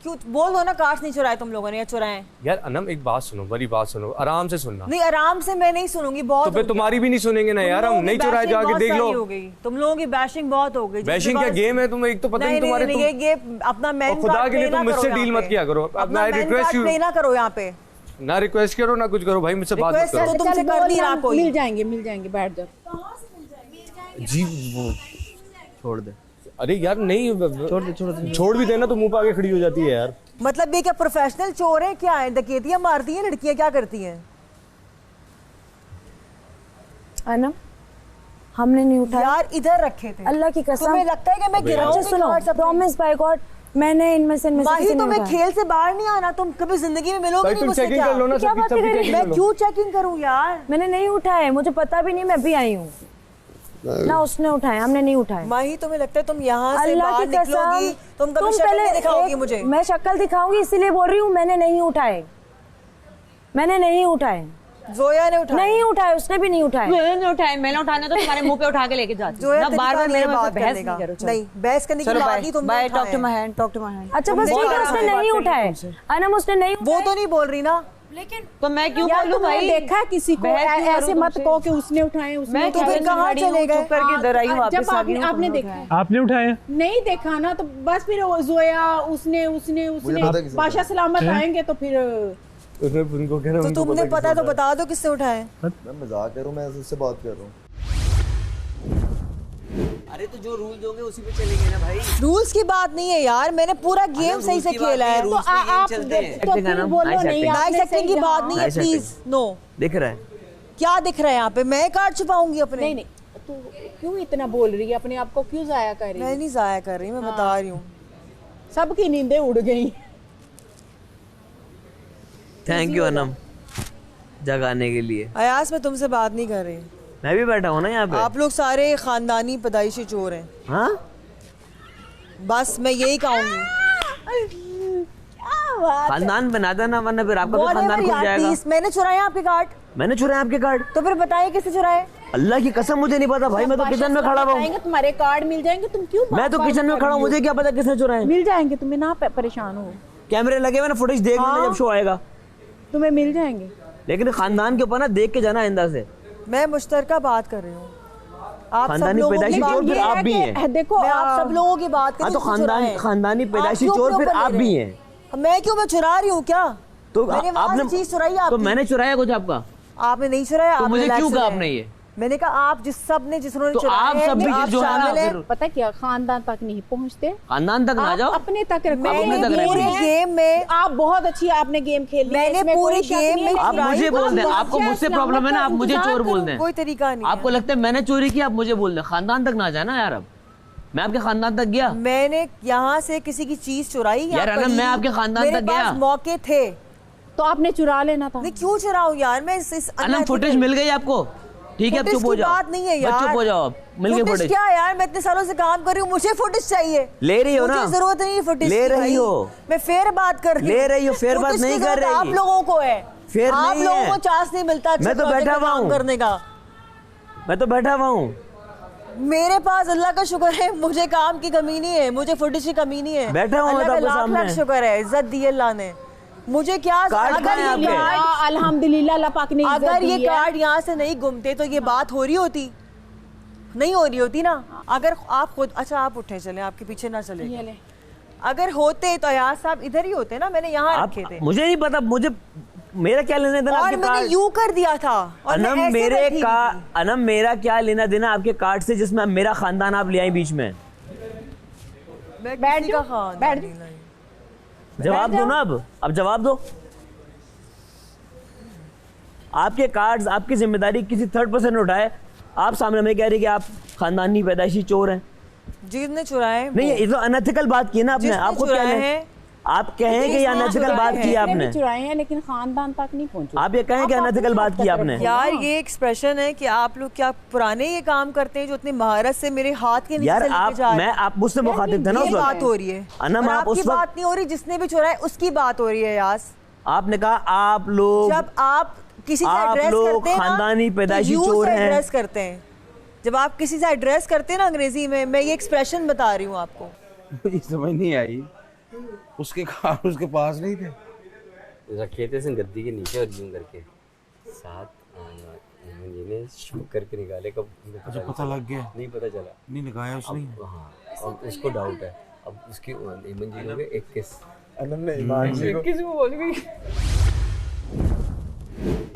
क्यों बोल दो ना, कार्ड नहीं चुराए तुम लोगों ने या चुराए? यार अनम एक बात सुनो, बड़ी बात सुनो, आराम से सुनना। नहीं, आराम से मैं नहीं सुनूंगी, बहुत। तो फिर तुम्हारी भी नहीं सुनेंगे ना यार, हम नहीं चुराए, जाके देख लो। तुम लोगों की बैशिंग बहुत हो गई। बैशिंग क्या गेम है? तुम एक तो पता नहीं तुम्हारे, ये गेम अपना मैन खुदा के लिए तुम मुझसे डील मत किया करो। अपना रिक्वेस्ट ना करो यहाँ पे, ना रिक्वेस्ट करो ना कुछ करो भाई, मुझसे बात मत करो। तो तुमसे कर नहीं रहा कोई। मिल जाएंगे, बैठ जाओ जी। वो छोड़ दे। अरे यार नहीं, छोड़ भी देना तो मुंह पे आके खड़ी हो जाती है यार। मतलब ये क्या प्रोफेशनल चोर है क्या है? डकैतियां मारती हैं लड़कियां, क्या करती हैं? अनम, हमने नहीं उठाया यार, इधर रखे थे। अल्लाह की कसम। तुम्हें लगता है कि मैं गिराऊंगी? सुनो, प्रॉमिस बाय गॉड, मैंने इनमें से माही, तुम्हें खेल से बाहर नहीं आना, तुम कभी जिंदगी में मिलोगे नहीं मुझसे। क्या बात कर रही? मैं क्यों चेकिंग करूं यार? मैंने नहीं उठाए, मुझे पता भी नहीं, मैं भी आई हूँ ना। उसने उठाए, हमने नहीं उठाए। माही, तुम्हें लगता है तुम यहाँ से बाहर निकलोगी? तुम कभी शक्ल नहीं दिखाओगी मुझे? मैं शक्ल दिखाऊंगी, इसीलिए बोल रही हूँ मैंने नहीं उठाए, मैंने नहीं उठाए। जोया ने उठाए? नहीं उठाए, उसने भी नहीं उठाए। मैंने उठाए, मैंने उठाने तो तुम्हारे मुंह पे उठा के लेके जाती। जोया बार-बार मेरे बात बहस नहीं करो। नहीं, बहस करने की बात नहीं। तुम bye, talk to my hand, talk to my hand. अच्छा बस ठीक है, उसने नहीं उठाए। अनम, उसने नहीं, वो तो नहीं बोल रही ना। लेकिन तो मैं क्यों बोलूं भाई? देखा किसी को ऐसे मत कहो कि उसने उठाए, उसने। तो फिर कहाँ चले गए? चुप करके इधर आई वापस। जब आपने देखा, आपने उठाया? नहीं देखा ना, तो बस फिर जोया उसने बादशाह सलामत आएंगे तो फिर उनको कह रहा हूं। तो तुमने पता तो बता दो किससे उठाए। मैं मजाक कर रहा हूं, मैं उससे बात कर रहा हूं। अरे तो जो रूल्स होंगे उसी पे चलेंगे ना भाई। रूल्स की बात नहीं है यार, मैंने पूरा गेम सही से खेला है। तो आप तो फिर बोलो नहीं, नाइस एक्टिंग की बात नहीं है, प्लीज नो। दिख रहा है क्या दिख रहा है यहाँ पे? मैं कार्ड छुपाऊंगी अपने? नहीं, तू क्यों इतना बोल रही है? अपने आप को क्यों जाया कर रही है? मैं नहीं जाया कर रही, मैं बता रही हूँ। सबकी नींदें उड़ गई। थैंक यू अनम जगाने के लिए। अयास, मैं तुमसे बात नहीं कर रही। मैं भी बैठा हूँ ना यहाँ पे। आप लोग सारे खानदानी पैदाइशी चोर हैं। हाँ, बस मैं यही कहूंगी। खानदान बना देना, वरना फिर आपका भी खानदान खुल जाएगा। मैंने चुराया आपके कार्ड? मैंने चुराया आपके कार्ड? तो फिर बताइए किससे चुराए? अल्लाह की कसम मुझे नहीं पता भाई, मैं तो किचन में खड़ा हूँ। तुम्हारे कार्ड मिल जाएंगे, तुम क्यों? मैं तो किचन में खड़ा हूँ, मुझे क्या पता किसने चुराए? मिल जाएंगे, तुम्हें ना परेशान हो। कैमरे लगे हुए ना, फुटेज देख लेना जब शो आएगा, तुम्हें मिल जाएंगे। लेकिन खानदान के ऊपर ना देख के जाना आइंदा से। मैं मुश्तरका बात कर रही हूँ। आप खानदानी पैदाइशी चोर फिर आप भी हैं। देखो, मैं आप सब लोगों की बात कर रही हूँ। तो खानदानी पैदाइशी चोर फिर आप भी हैं। मैं क्यों? मैं चुरा रही हूँ क्या? तो आपने चीज चुराई? तो मैंने चुराया कुछ आपका? आपने नहीं चुराया। तो मुझे क्यों कहा आपने ये? मैंने कहा आप जिन्होंने तो चुराया आप सब भी जो है ना, पता क्या, खानदान तक नहीं पहुंचते। खानदान तक ना जाओ, अपने तक रखो। पूरे गेम में आप बहुत अच्छी आपने गेम खेली। मैंने पूरे गेम में आप मुझे बोल दें, आपको मुझसे प्रॉब्लम है ना, आप मुझे चोर बोल दें। कोई तरीका नहीं। आपको लगता है मैंने चोरी की, आप मुझे बोल दें। खानदान तक ना जाना यार। अब मैं आपके खानदान तक गया? मैंने यहाँ से किसी की चीज चुराई यार? मैं आपके खानदान तक गया? मौके थे तो आपने चुरा लेना था। नहीं, क्यों चुराऊं यार मैं? फुटेज मिल गई आपको? ठीक है, अब चुप हो जाओ। बात नहीं है यार, चुप हो जाओ। मिल गई फुटेज? क्या यार, मैं इतने सालों से काम कर रही हूँ, मुझे फुटेज चाहिए। ले रही हो ना? मुझे जरूरत नहीं है फुटेज। ले रही हो? मैं फेयर बात कर रही हूँ। ले रही हो? फेयर बात नहीं कर रही। आप लोगों को है, फेयर नहीं है। आप लोगों को चांस नहीं मिलता। मैं तो बैठा हुआ हूँ करने का। मैं तो बैठा हुआ हूँ। मेरे पास अल्लाह का शुक्र है, मुझे काम की कमी नहीं है, मुझे फुटेज की कमी नहीं है। बैठा हूँ, लाख लाख शुक्र है, इज्जत दी अल्लाह ने। मुझे क्या अगर ये अल्हम्दुलिल्लाह अल्लाह पाक ने अगर ये कार्ड यहाँ से नहीं घूमते तो ये बात हो रही होती, नहीं हो रही होती ना। अगर आप खुद, अच्छा आप उठे चले, आपके पीछे ना चले, अगर होते तो अयाज साहब इधर ही होते ना, मैंने यहाँ रखे थे। मुझे नहीं पता, मुझे मेरा क्या लेना देना और मैंने यूं कर दिया था। और अनम मेरा क्या लेना देना आपके कार्ड से जिसमें मेरा खानदान आप ले आई बीच में। बैठ जवाब दो ना, अब जवाब दो। आपके कार्ड्स, आपकी जिम्मेदारी किसी थर्ड पर्सन ने उठाए, आप सामने हमें कह रही कि आप खानदानी पैदाइशी चोर हैं। जिसने चुराए नहीं, ये तो अनएथिकल बात की ना आपने। आपको क्या है, आप कहें कि ये अनएथिकल बात की आपने, चुराए हैं लेकिन खानदान तक नहीं पहुंचे। आप ये कहें कि अनएथिकल बात की आपने। यार ये एक्सप्रेशन है कि आप लोग क्या पुराने ये काम करते हैं जो इतनी महारत से मेरे हाथ के नीचे से लेके जा रहे हैं। आप मुझसे मुखातिब थे ना उस वक्त। बात हो रही है अनम, आप उस बात नहीं हो रही, जिसने भी चुराया उसकी बात हो रही है। यास आपने कहा आप लोग, जब आप किसी से एड्रेस करते हैं खानदानी पैदाइशी चोर हैं, एड्रेस करते हैं। जब आप किसी से एड्रेस करते हैं ना अंग्रेजी में, मैं ये एक्सप्रेशन बता रही हूँ आपको। मुझे समझ नहीं आई, उसके कार्ड उसके पास नहीं थे, रखे थे गद्दी के नीचे और यूं करके साथ मैंने शो करके निकाले। कब अच्छा पता लग गया? नहीं पता चला, नहीं लगाया उसने। हाँ, अब उसको डाउट है। अब उसके ईमान जी लोगे 21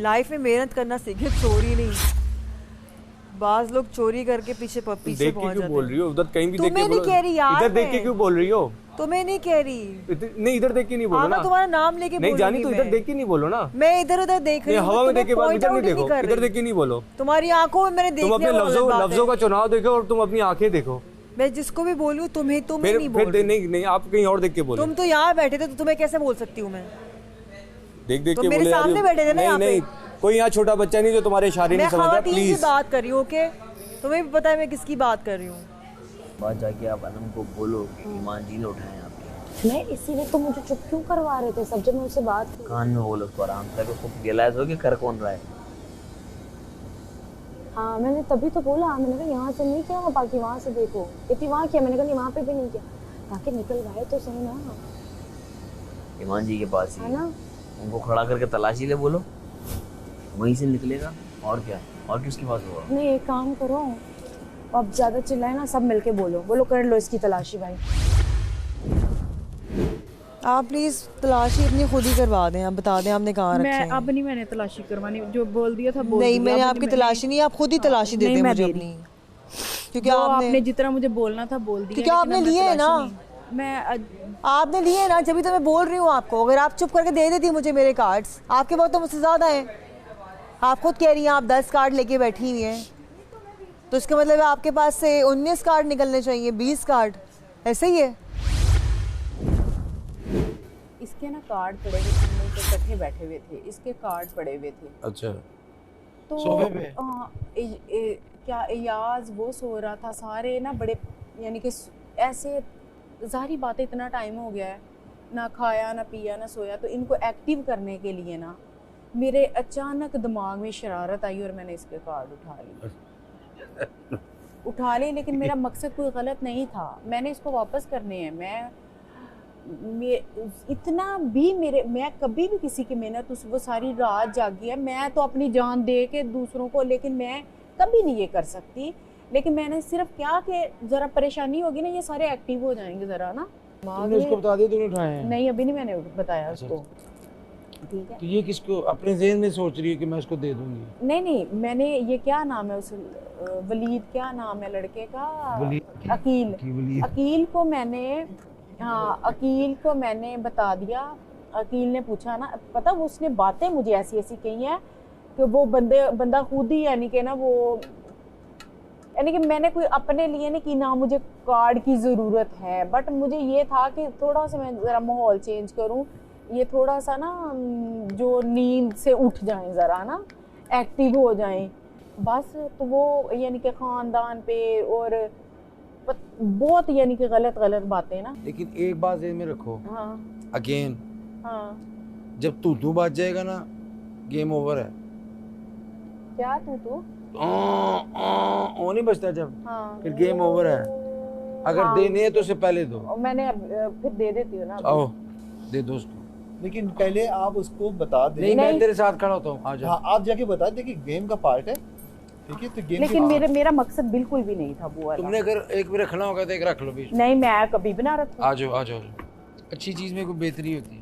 लाइफ में मेहनत करना सीखे, चोरी नहीं। बाज लोग चोरी करके पीछे पहुंच जाते हैं। क्यों बोल रही हो? उधर कहीं भी देख के तुम्हें नहीं कह रही यार, इधर देख के क्यों बोल रही हो? तुम्हें नहीं कह रही। नहीं इधर देख के नहीं बोलो ना। तुम्हारा नाम लेके नहीं जानी, तो इधर देख के नहीं बोलो ना। मैं इधर उधर देख रही हूँ, हवा में देख के बात इधर नहीं देखो, इधर देख के नहीं बोलो। तुम्हारी आंखों में मैंने तुम अपने लफ्जों का चुनाव देखो और तुम अपनी आंखें देखो। मैं जिसको भी बोलूँ तुम्हें नहीं बोल। नहीं आप कहीं और देख के बोलो। तुम तो यहाँ बैठे थे तो तुम्हें कैसे बोल सकती हूँ मैं? देख के मेरे सामने बैठे थे ना यहाँ पे। कोई यहाँ छोटा बच्चा नहीं जो तुम्हारे इशारे नहीं समझ रहा। प्लीज बात कर रही हूँ, ओके? तुम्हें भी पता है मैं किसकी बात कर रही हूँ। बात जाके आप अनम को बोलो कि ईमान जी ने उठाए आपके। नहीं, इसीलिए तो मुझे चुप क्यों करवा रहे थे सब? जब मैं उससे बात कान में बोलो उसको आराम से, उसको रियलाइज हो कि कर कौन रहा है। हाँ मैंने तभी तो बोला, मैंने कहा यहाँ से नहीं किया, बाकी वहाँ से देखो। कहती वहाँ किया, मैंने कहा नहीं वहाँ पे भी नहीं किया। ताकि निकल गए तो सही ना। ईमान जी के पास ही है ना, उनको खड़ा करके तलाशी ले, बोलो वहीं से निकलेगा। और क्या, और किसके पास होगा? नहीं एक काम करो, अब ज्यादा चिल्लाए ना, सब मिलके बोलो कर लो इसकी तलाशी। भाई आप प्लीज तलाशी अपनी खुद ही करवा दें, आप बता दें आपने कहाँ रखे हैं। अब नहीं, मैंने तलाशी करवानी, जो बोल दिया था बोल नहीं दिया। मैंने आपकी तलाशी नहीं, आप खुद ही तलाशी देते हैं मुझे अपनी, क्योंकि आपने जितना मुझे बोलना था बोल दिया। क्योंकि आपने लिए है ना, आपने लिए ना, जब भी तो मैं बोल रही हूँ आपको। अगर आप चुप करके दे देती मुझे मेरे कार्ड्स, आपके पास तो मुझसे ज्यादा हैं। आप खुद कह रही हैं आप 10 कार्ड लेके बैठी हुई हैं, तो इसका मतलब है आपके पास से 19 कार्ड निकलने चाहिए, 20 कार्ड, ऐसे ही है। इसके ना कार्ड पड़े हुए थे, हम लोग तो इकट्ठे बैठे हुए थे, इसके कार्ड पड़े हुए थे। अच्छा तो क्या एयाज वो सो रहा था, सारे ना बड़े यानी कि ऐसे ज़ाहिर बात है, इतना टाइम हो गया है, ना खाया ना पिया ना सोया, तो इनको एक्टिव करने के लिए ना मेरे अचानक दिमाग में शरारत आई और मैंने इसके कार्ड उठा लिए। लेकिन मेरा मकसद कोई गलत नहीं था, मैंने इसको वापस करने हैं। मैं इतना भी मैं कभी भी किसी की मेहनत वो सारी रात जागी है, मैं तो अपनी जान दे के दूसरों को, लेकिन मैं कभी नहीं ये कर सकती। लेकिन मैंने सिर्फ क्या कि जरा परेशानी होगी ना, ये सारे एक्टिव हो जाएंगे जरा ना। तुमने उसको बता दिया तुमने उठाए हैं? नहीं अभी नहीं मैंने बताया उसको। ठीक है, तो ये किसको अपने ज़हन में सोच रही है कि मैं इसको दे दूंगी? नहीं मैंने ये क्या नाम है उस वलीद, क्या नाम है लड़के का? अकील को मैंने, हाँ अकील को मैंने बता दिया। अकील ने पूछा ना, पता वो उसने बातें मुझे ऐसी ऐसी कही हैं कि वो बंदा खुद ही यानी कि ना वो, यानी कि मैंने कोई अपने लिए नहीं कि ना मुझे कार्ड की ज़रूरत है, बट मुझे ये था कि थोड़ा सा मैं ज़रा माहौल चेंज करूं, ये थोड़ा सा ना जो नींद से उठ जाएं, ज़रा ना एक्टिव हो जाएं बस। तो वो यानी कि ख़ानदान पे और बहुत यानी कि गलत बातें ना। लेकिन एक बात ज़हन में रखो, हाँ अगेन, हाँ जब तू बात जाएगा ना, गेम ओवर है। क्या तू ओ नहीं बचता जब, हाँ, फिर गेम ओवर है। अगर हाँ, देने है तो उससे पहले दो। मैंने फिर दे देती हूँ ना। आओ दे दो उसको। लेकिन पहले आप उसको बता दें। नहीं, मैं तेरे साथ खड़ा होता हूँ, आ जा। हाँ, आप जाके बता दें कि गेम का पार्ट है, ठीक है? तो गेम लेकिन मेरा मकसद बिल्कुल भी नहीं था वो वाला। तुमने अगर एक भी रखना होगा तो एक रख लो बीच। नहीं, मैं कभी भी ना रखूं। आ जाओ, आ जाओ। अच्छी चीज में कोई बेहतरी होती है।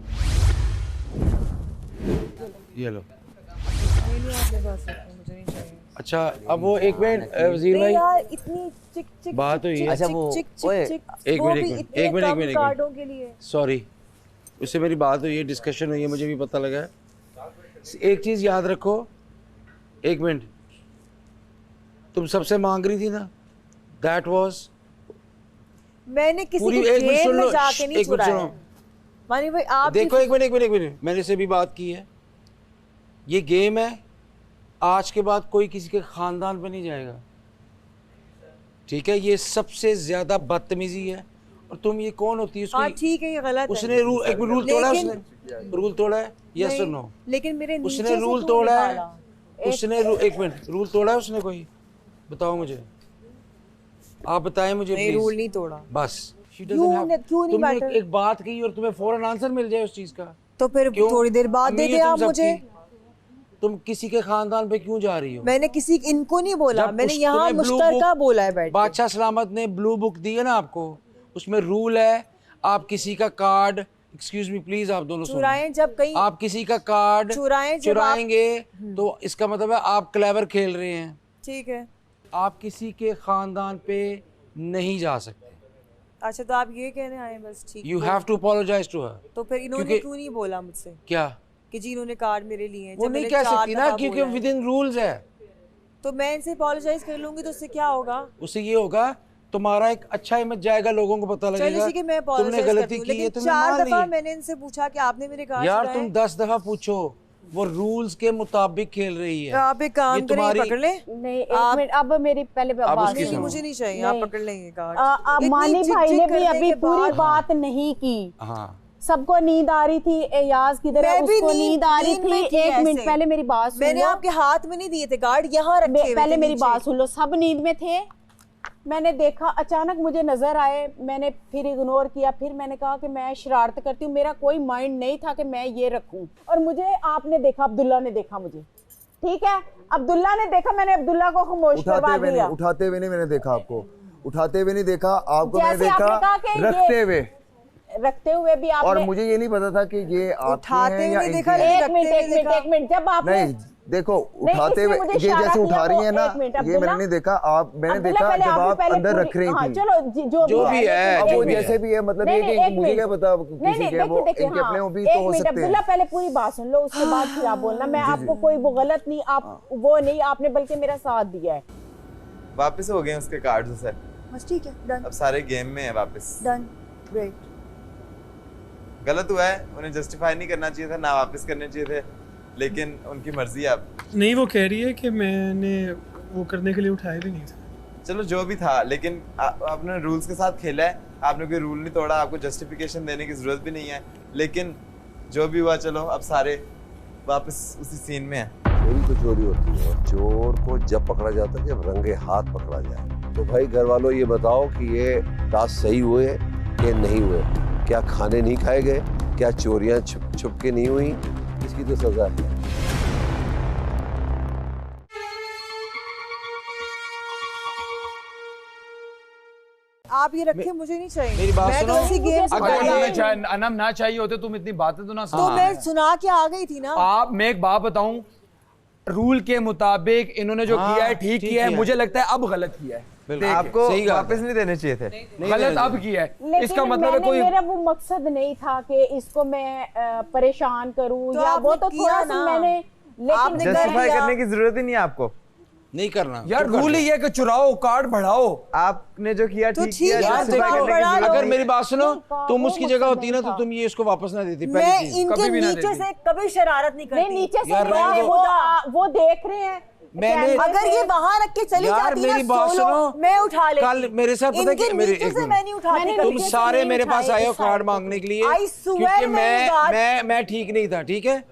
ये लो। अच्छा, अब वो एक मिनट वजीर भाई, यार इतनी चिक चिक बात हुई है। अच्छा वो एक मिनट कार्डों के लिए सॉरी, उससे मेरी बात हुई है, डिस्कशन हुई है, मुझे भी पता लगा है। एक चीज याद रखो, एक मिनट, तुम सबसे मांग रही थी ना, दैट वाज मैंने किसी के जेब में जाके नहीं चुराया। मानी भाई आप देखो, एक मिनट, मैंने से भी बात की है, ये गेम है, आज के बाद कोई किसी के खानदान पे नहीं जाएगा, ठीक है? ये सबसे ज्यादा बदतमीजी है। और तुम ये कौन होती है उसको? हाँ ठीक है, ये गलत उसने है। रूल तोड़ा है, उसने रूल तोड़ा है, यस और नो? लेकिन मेरे नीचे उसने रूल तोड़ा है, उसने एक मिनट, रूल तोड़ा है उसने कोई? बताओ मुझे, आप बताएं मुझे प्लीज। रूल नहीं तोड़ा, बस तुमने एक बात कही और तुम्हें फौरन आंसर मिल जाए उस चीज का, तो फिर थोड़ी देर बाद दे दे आप मुझे। तुम किसी के खानदान पे क्यों जा रही हो? मैंने किसी इनको नहीं बोला, मैंने यहाँ मुश्तरका बोला है बैठ। बादशाह सलामत ने ब्लू बुक दी है ना आपको, उसमें रूल है, आप किसी का कार्ड, एक्सक्यूज मी प्लीज, आप दोनों चुराएं, जब कहीं आप किसी का कार्ड चुराएंगे तो इसका मतलब है आप क्लेवर खेल रहे हैं, ठीक है? आप किसी के खानदान पे नहीं जा सकते। अच्छा, तो आप ये कहने आए बस, ठीक। You have to apologise to her. तो फिर इन्होंने क्यों नहीं बोला मुझसे क्या कि जी इन्होंने कार्ड मेरे लिए हैं? वो नहीं कह सकती ना, क्योंकि विद इन रूल्स है। तो मैं इनसे अपोलोजाइज कर लूंगी तो उससे क्या होगा? उससे ये होगा, तुम्हारा एक अच्छा इमेज जाएगा, लोगों को पता लगेगा तुमने गलती की है, तुमने मान ली। मैंने इनसे पूछा कि आपने मेरे कार्ड यार तुम 10 दफा पूछो, वो रूल्स के मुताबिक खेल रही है। आप एक काम करें, पकड़ ले। नहीं, एक मिनट, अब मेरी पहले बात नहीं, मुझे नहीं चाहिए, आप पकड़ लेंगे कार्ड। मानी भाई ने भी अभी पूरी बात नहीं की। हाँ, सबको नींद आ रही थी, एयाज की तरह उसको नींद आ रही थी। एक मिनट, पहले मेरी बात सुन लो। मैंने आपके हाथ में नहीं दिए थे कार्ड, यहाँ रखे हुए थे। पहले मेरी बात सुन लो, सब नींद में थे, मैंने देखा, अचानक मुझे नजर आए, मैंने फिर इग्नोर किया, फिर मैंने कहा कि मैं शरारत करती हूँ, मेरा कोई माइंड नहीं था कि मैं ये रखूं। और मुझे आपने देखा, अब्दुल्ला ने देखा मुझे, ठीक है? अब्दुल्ला ने देखा, मैंने अब्दुल्ला को खामोश करवा दिया। उठाते हुए नहीं मैंने देखा आपको, उठाते हुए नहीं देखा आपको, मैंने देखा रखते हुए भी आपने। और मुझे ये नहीं पता था कि ये आपके हैं या इनके हैं। एक मिनट, जब आपने नहीं देखो, उठाते हुए ये जैसे उठा रही है ना, ये मैंने नहीं देखा, आप मैंने देखा जब आप अंदर रख रही थी। चलो जो भी है, अब वो जैसे भी है, मतलब ये कि मुझे क्या पता किसी के, वो इनके अपने भी तो हो सकते हैं। अब्दुल्ला पहले पूरी बात सुन लो, उसके बाद फिर आप बोलना। मैं आपको कोई वो गलत नहीं, आप वो नहीं, आपने बल्कि मेरा साथ दिया है। वापस हो गए उसके कार्ड्स से, बस ठीक है, डन। अब सारे गेम में है वापस, डन, ग्रेट। गलत हुआ है, उन्हें जस्टिफाई नहीं करना चाहिए था, ना वापस करने चाहिए थे, लेकिन उनकी मर्जी है। अब नहीं, वो कह रही है कि मैंने वो करने के लिए उठाया भी नहीं था। चलो जो भी था, लेकिन आपने रूल्स के साथ खेला है, आपने कोई रूल नहीं तोड़ा, आपको जस्टिफिकेशन देने की जरूरत भी नहीं है। लेकिन जो भी हुआ, चलो अब सारे वापस उसी सीन में है। चोरी तो चोरी होती है, चोर को जब पकड़ा जाता है जब रंगे हाथ पकड़ा जाए। तो भाई घर वालों, ये बताओ कि ये टास्क सही हुए कि नहीं हुए? क्या खाने नहीं खाए गए? क्या चोरियां छुप छुप के नहीं हुई? इसकी तो सजा है। आप ये रखे, मुझे नहीं चाहिए। मेरी बात सुनो, अगर अनम ना चाहिए होते तुम इतनी बातें तो ना सुनो। तो मैं सुना के आ गई थी ना। आप, मैं एक बात बताऊं, रूल के मुताबिक इन्होंने जो किया है ठीक किया है, मुझे लगता है अब गलत किया है। आपको वापस नहीं देने चाहिए थे, गलत अब किया है। इसका मतलब है कोई, मेरा वो मकसद नहीं था कि इसको मैं परेशान करूं, तो या वो तो थोड़ा सा मैंने, लेकिन जस्टिफाई करने की जरूरत ही नहीं है आपको, नहीं करना यार। रूल ही है कि चुराओ, कार्ड बढ़ाओ। आपने जो किया ठीक किया। अगर मेरी बात सुनो, तुम उसकी जगह होती ना तो तुम ये इसको वापस ना देती। मैं इनके नीचे से कभी शरारत नहीं करती। नीचे से वो देख रहे हैं, मैंने अगर ये वहां रख के चली जाती मेरी बात सुनो, मैं उठा लेती। कल मेरे साथ पता है मेरे मैं नहीं उठाती। तुम सारे मेरे पास आए हो कार्ड मांगने के लिए, क्योंकि मैं ठीक नहीं था, ठीक है?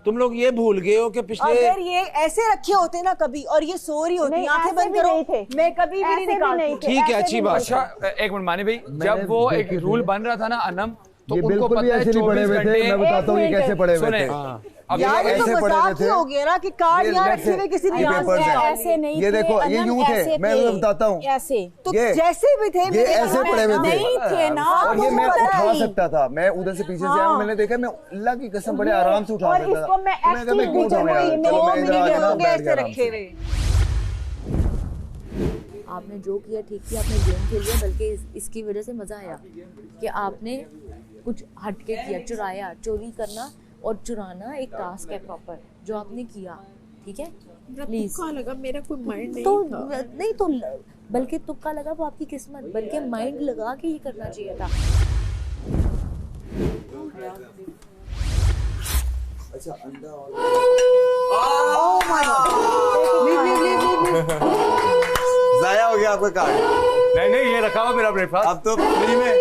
तुम लोग ये भूल गए हो कि पिछले, अगर ये ऐसे रखे होते ना कभी, और ये सो रही होती, आंखें बंद करो, मैं कभी भी नहीं निकालती। ठीक है, अच्छी बात। अच्छा एक मिनट मानी भाई, जब वो एक रूल बन रहा था ना अनम, तो ये उनको बिल्कुल पता भी है ऐसे नहीं पड़े 24 हुए थे, घंटे। मैं बताता हूँ ये कैसे पड़े हुए थे। अब यार ये तो ऐसे पड़े हुए मजाक ही थे। हो गया ना कि कार्ड ये यहाँ लेफ्ट रखे हुए किसी से- ने ये यहाँ पेपर्स हैं। ऐसे नहीं ये थे, देखो ये अनम यूं थे, ऐसे मैं थे। बताता हूँ ऐसे तो ये- जैसे भी थे ये मेरे ऐसे यहाँ पड़े हुए थे नहीं थे ना, और ये आपको मैं पता उठा नहीं। सकता था, मैं उधर से पीछे से आया हूं, मैंने देखा मैं अल्लाह की कसम बड़े आराम से उठा और सकता था। इसको मैं तो कहा, मैं क्यों उठाऊं यार, चलो मैं इधर आ गया ना, बैठ गया आराम से। आपने जो किया ठीक किया, आपने गेम खेल लिया, बल्कि इसकी वजह से मज़ा आया कि आपने कुछ हटके किया, चुराया। चोरी करना और चुराना एक टास्क है प्रॉपर, जो आपने किया, ठीक है। प्लीज लगा, मेरा कोई माइंड नहीं तो था। नहीं तो बल्कि तुक्का लगा वो आपकी किस्मत, बल्कि माइंड लगा के ये करना चाहिए था। अच्छा अंडा और ओह माय गॉड, जाया हो गया आपका कार्ड। नहीं ये रखा हुआ मेरा ब्रेकफास्ट। अब तो फ्री में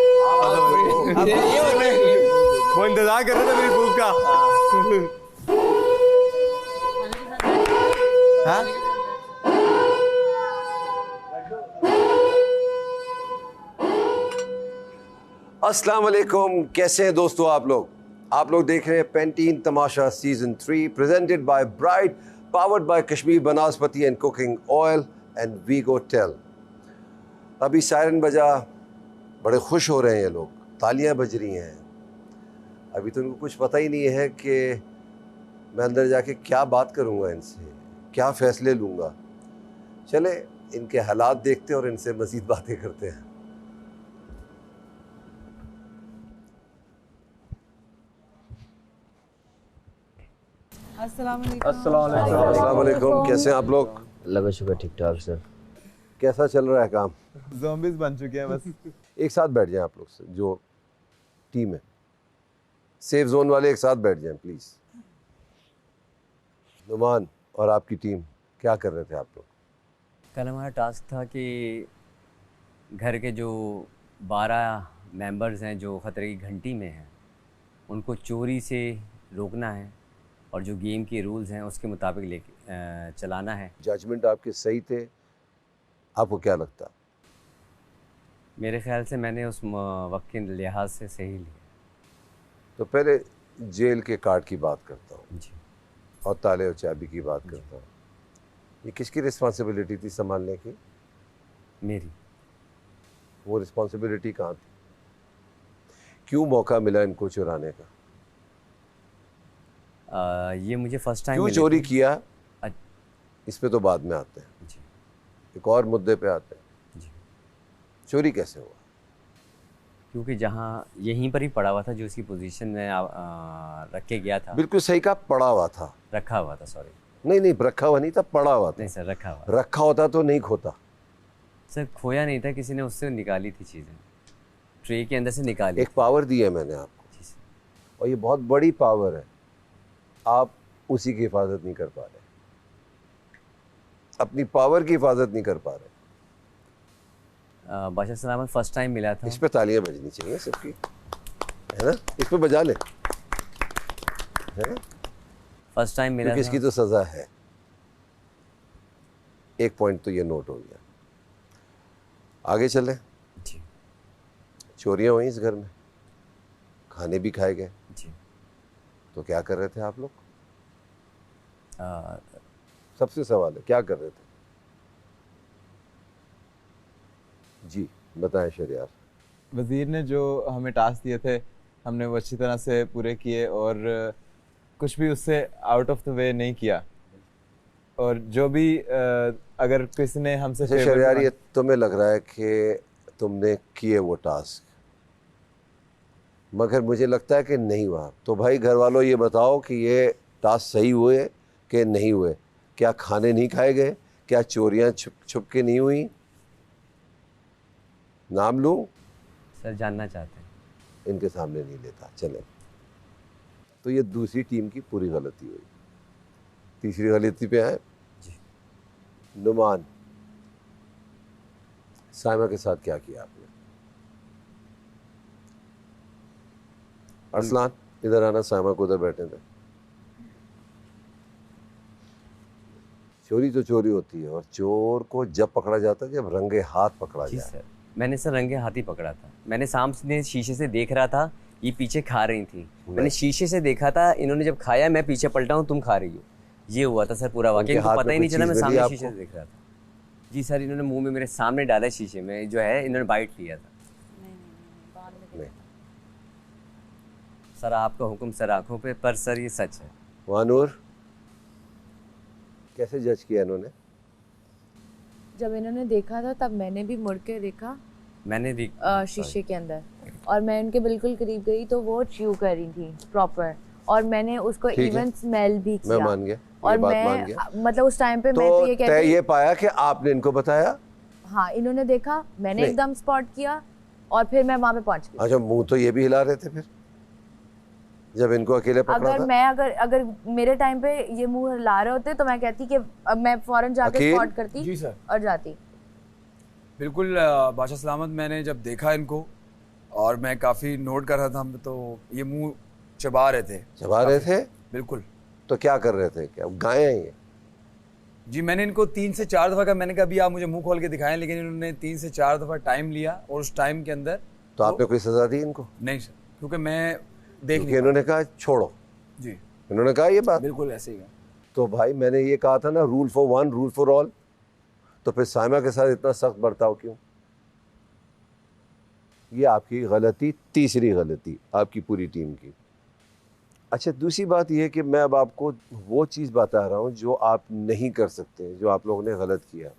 वो इंतजार कर रहे थे मेरी भूख का। हाँ? अस्सलाम वालेकुम, कैसे हैं दोस्तों आप लोग देख रहे हैं Pantene Tamasha season 3 presented by Brite, powered by Kashmir Banaspati and cooking oil and वीगो टेल। अभी सायरन बजा, बड़े खुश हो रहे हैं ये लोग, तालियां बज रही हैं। अभी तो उनको कुछ पता ही नहीं है कि मैं अंदर जाके क्या बात करूंगा इनसे, क्या फ़ैसले लूँगा। चले इनके हालात देखते और इनसे मज़ीद बातें करते हैं। अस्सलाम वालेकुम, कैसे हैं आप लोग? अल्लाह का शुक्र, ठीक ठाक सर। कैसा चल रहा है काम? ज़ॉम्बीज़ बन चुके हैं बस। एक साथ बैठ जाएं आप लोग से, जो टीम है, सेफ जोन वाले एक साथ बैठ जाएं प्लीज़। नुमान और आपकी टीम क्या कर रहे थे आप लोग? कल हमारा टास्क था कि घर के जो 12 मेंबर्स हैं जो ख़तरे की घंटी में हैं, उनको चोरी से रोकना है और जो गेम के रूल्स हैं उसके मुताबिक लेके चलाना है। जजमेंट आपके सही थे, आपको क्या लगता? मेरे ख्याल से मैंने उस वक्त के लिहाज से सही लिया। तो पहले जेल के कार्ड की बात करता हूँ जी, और ताले और चाबी की बात करता हूँ। ये किसकी रिस्पॉन्सिबिलिटी थी संभालने की? मेरी। वो रिस्पॉन्सिबिलिटी कहाँ थी? क्यों मौका मिला इनको चुराने का? ये मुझे फर्स्ट टाइम क्यों चोरी किया, इस पे तो बाद में आते हैं। जी। एक और मुद्दे पे आते हैं। जी। चोरी कैसे हुआ? क्योंकि जहाँ यहीं पर ही पड़ा हुआ था, जो उसकी पोजीशन में रख के गया था। बिल्कुल सही कहा, पड़ा हुआ था। रखा हुआ था, सॉरी। नहीं रखा हुआ नहीं था, पड़ा हुआ था। नहीं सर, रखा हुआ। रखा होता तो नहीं खोता सर, खोया नहीं था, किसी ने उससे निकाली थी चीज़ें, ट्रे के अंदर से निकाली। एक पावर दी है मैंने आपको, और ये बहुत बड़ी पावर है, आप उसी की हिफाजत नहीं कर पा रहे, अपनी पावर की हिफाजत नहीं कर पा रहे। बादशाह सलामत फर्स्ट टाइम मिला था। इस पे तालियां बजनी चाहिए सबकी, है ना? इस पे बजा ले, है? फर्स्ट टाइम मिला क्योंकि इसकी तो सज़ा है। एक पॉइंट तो ये नोट हो गया। आगे चले। जी। चोरियां हुई इस घर में, खाने भी खाए गए। जी। तो क्या कर रहे थे आप लोग? सबसे सवाल है, क्या कर रहे थे? जी बताएं शरियार। वज़ीर ने जो हमें टास्क दिए थे, हमने वो अच्छी तरह से पूरे किए और कुछ भी उससे आउट ऑफ द वे नहीं किया। और जो भी अगर किसी ने हमसे शरियार, ये तुम्हें लग रहा है कि तुमने किए वो टास्क, मगर मुझे लगता है कि नहीं हुआ। तो भाई घर वालों ये बताओ कि ये टास्क सही हुए कि नहीं हुए? क्या खाने नहीं खाए गए? क्या चोरियां छुप के नहीं हुई? नाम लूं? सर जानना चाहते हैं। इनके सामने नहीं लेता, चले। तो ये दूसरी टीम की पूरी गलती हुई। तीसरी गलती पे आए। नुमान, साइमा के साथ क्या किया आपने? अरसलान इधर आना, साइमा को उधर बैठने दे। चोरी तो चोरी होती है, और चोर को जब पकड़ा जाता है जब रंगे हाथ पकड़ा जाए। सर मैंने सर रंगे हाथ ही पकड़ा था। मैंने सामने शीशे से देख रहा था ये पीछे खा रही थी, मैंने शीशे से देखा था, इन्होंने जब खाया मैं पीछे पलटा हूँ, तुम खा रही हो, ये हुआ था सर पूरा वाकई। इनको पता ही नहीं चला मैं सामने शीशे से देख रहा था। जी सर, इन्होंने मुंह में मेरे सामने डाला शीशे में, जो है इन्होंने बाइट लिया था। सर आपका हुक्म सर आंखों पे, पर सर ये सच है। वानूर, कैसे जज किया इन्होंने? जब इन्होंने देखा था तब मैंने भी मुड़ के देखा, मैंने भी शीशे के अंदर, और मैं उनके बिल्कुल करीब गई तो वो च्यू कर रही थी प्रॉपर, और मैंने उसको इवन स्मेल भी किया। मैं मान गया, और मैं मतलब उस टाइम पे मैं तो ये कहती, ये पाया कि आपने इनको बताया? हाँ, इन्होंने देखा, मैंने एकदम स्पॉट किया और फिर मैं वहां पे पहुंच गई। अच्छा, मुंह तो ये भी हिला रहे थे फिर जब इनको अकेले पकड़ा था? मैं अगर मेरे टाइम पे ये मुंह हिला रहे होते तो मैं कहती कि मैं फौरन जाके स्पॉट करती। जी सर। और जाती। बिल्कुल बादशाह सलामत, मैंने जब देखा इनको और मैं काफ़ी नोट कर रहा था, तो ये मुंह चबा रहे थे। चबा रहे थे? बिल्कुल। तो क्या कर रहे थे? क्या गाय हैं ये? जी, मैंने इनको 3 से 4 दफ़ा कहा, मैंने कहा अभी आप मुझे मुंह खोल के दिखाएं, लेकिन इन्होंने 3 से 4 दफ़ा टाइम लिया, और उस टाइम के अंदर तो आपने कोई सजा दी इनको? नहीं सर, क्योंकि मैं देख नहीं, इन्होंने कहा छोड़ो। जी, इन्होंने कहा ये बात? बिल्कुल ऐसे ही है। तो भाई मैंने ये कहा था ना, rule for one rule for all, तो फिर साइमा के साथ इतना सख्त बर्ताव क्यों? ये आपकी गलती, तीसरी गलती आपकी पूरी टीम की। अच्छा, दूसरी बात यह कि मैं अब आपको वो चीज़ बता रहा हूँ जो आप नहीं कर सकते, जो आप लोगों ने गलत किया।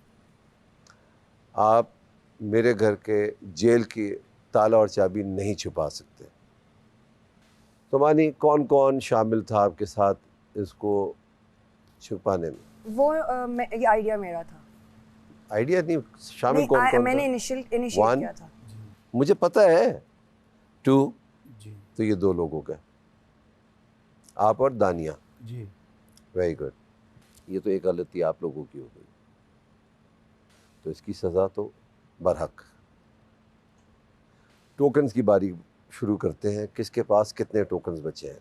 आप मेरे घर के जेल की ताला और चाबी नहीं छुपा सकते। तो मानी कौन कौन शामिल था आपके साथ इसको छुपाने में? वो ये आइडिया मेरा था। आइडिया नहीं, शामिल कौन कौन? मैंने इनिशिएट किया था। मुझे पता है 2, तो ये 2 लोगों का, आप और दानिया। जी, वेरी गुड। ये तो एक गलती आप लोगों की हो गई, तो इसकी सज़ा तो बरहक। टोकन्स की बारी शुरू करते हैं। किसके पास कितने टोकन्स बचे हैं?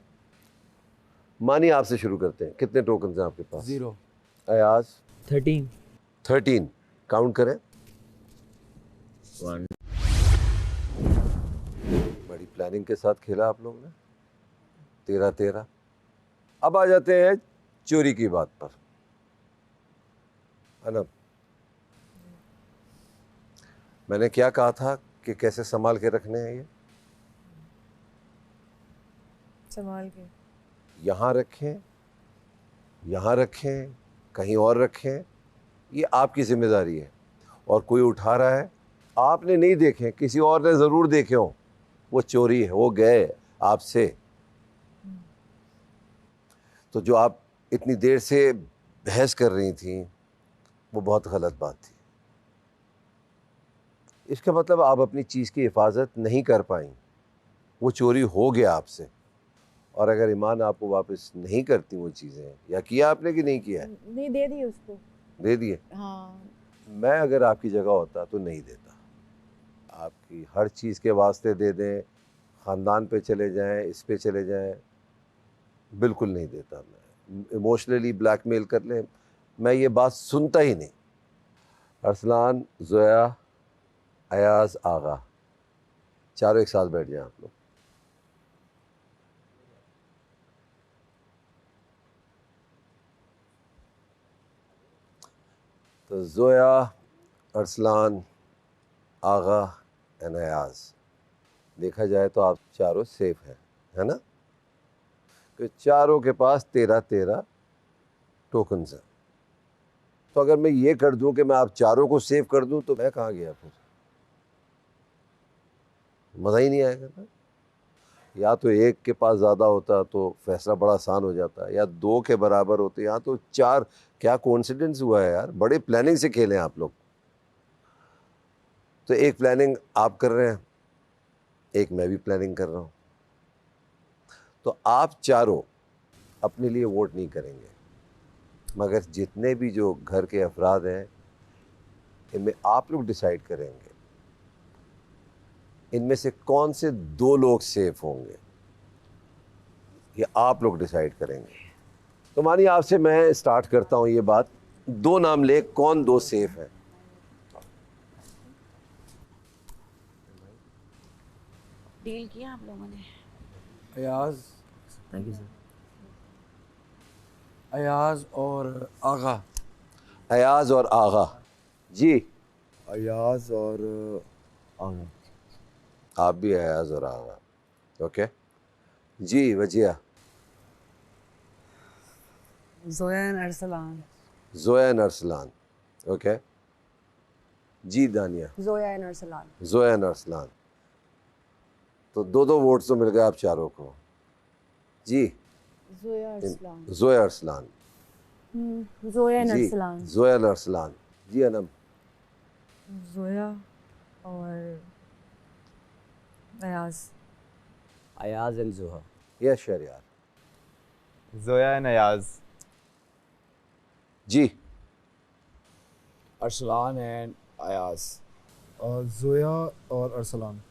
मानी आपसे शुरू करते हैं, कितने टोकन्स हैं आपके पास? 0। अयाज? 13। काउंट करें। 1। बड़ी प्लानिंग के साथ खेला आप लोगों ने। 13। अब आ जाते हैं चोरी की बात पर, है ना? मैंने क्या कहा था कि कैसे संभाल के रखने हैं ये? संभाल के यहाँ रखें, यहाँ रखें, कहीं और रखें, ये आपकी जिम्मेदारी है। और कोई उठा रहा है, आपने नहीं देखे, किसी और ने ज़रूर देखे हो, वो चोरी है, वो गए आपसे। तो जो आप इतनी देर से बहस कर रही थी, वो बहुत गलत बात थी। इसका मतलब आप अपनी चीज़ की हिफाजत नहीं कर पाई, वो चोरी हो गया आपसे। और अगर ईमान आपको वापस नहीं करती वो चीज़ें, या किया आपने कि नहीं किया है? नहीं, दे दिए उसको। दे दिए? हाँ। मैं अगर आपकी जगह होता तो नहीं देता। आपकी हर चीज़ के वास्ते दे दें, ख़ानदान पे चले जाएं, इस पे चले जाएं, बिल्कुल नहीं देता। मैं इमोशनली ब्लैकमेल कर लें, मैं ये बात सुनता ही नहीं। अरसलान, ज़ोया, अयाज, आगा, चारों एक साथ बैठ जाएं आप लोग। तो ज़ोया, अरसलान, आगा एंड अयाज, देखा जाए तो आप चारों सेफ हैं, है ना? तो चारों के पास 13 टोकन्स हैं। तो अगर मैं ये कर दूं कि मैं आप चारों को सेव कर दूं, तो मैं कहाँ गया फिर? मज़ा ही नहीं आएगा ना। या तो एक के पास ज़्यादा होता तो फैसला बड़ा आसान हो जाता, या 2 के बराबर होते, यहाँ तो 4। क्या कोइंसिडेंस हुआ है यार, बड़े प्लानिंग से खेले आप लोग। तो एक प्लानिंग आप कर रहे हैं, एक मैं भी प्लानिंग कर रहा हूँ। तो आप चारों अपने लिए वोट नहीं करेंगे, मगर जितने भी जो घर के अफराद हैं, इनमें आप लोग डिसाइड करेंगे इनमें से कौन से 2 लोग सेफ होंगे, ये आप लोग डिसाइड करेंगे। तो मानिए आपसे मैं स्टार्ट करता हूँ ये बात, 2 नाम ले, कौन 2 सेफ है? डील किया आप लोगों ने? Ayaz, thank you sir. Ayaz और आगा। अयाज और आगा जी। अयाज और आगा। आप भी अयाज और आगा। ओके जी। Wajiha. Zoya and Arsalan. Zoya and Arsalan. Okay जी। दानिया। जोया एंड अरसलान। जोया एंड अरसलान। तो दो वोट्स तो मिल गए आप चारों को जी। जोया अरसलान। जोया अरसलान। जोया एंड जी। अरसलान। जोया एंड अरसलान जी। अनम। जोया और Ayaz. Ayaz and Zoha. Yes Shariyar. Zoya and Ayaz ji. Arsalan and Ayaz. Zoya और Arsalan.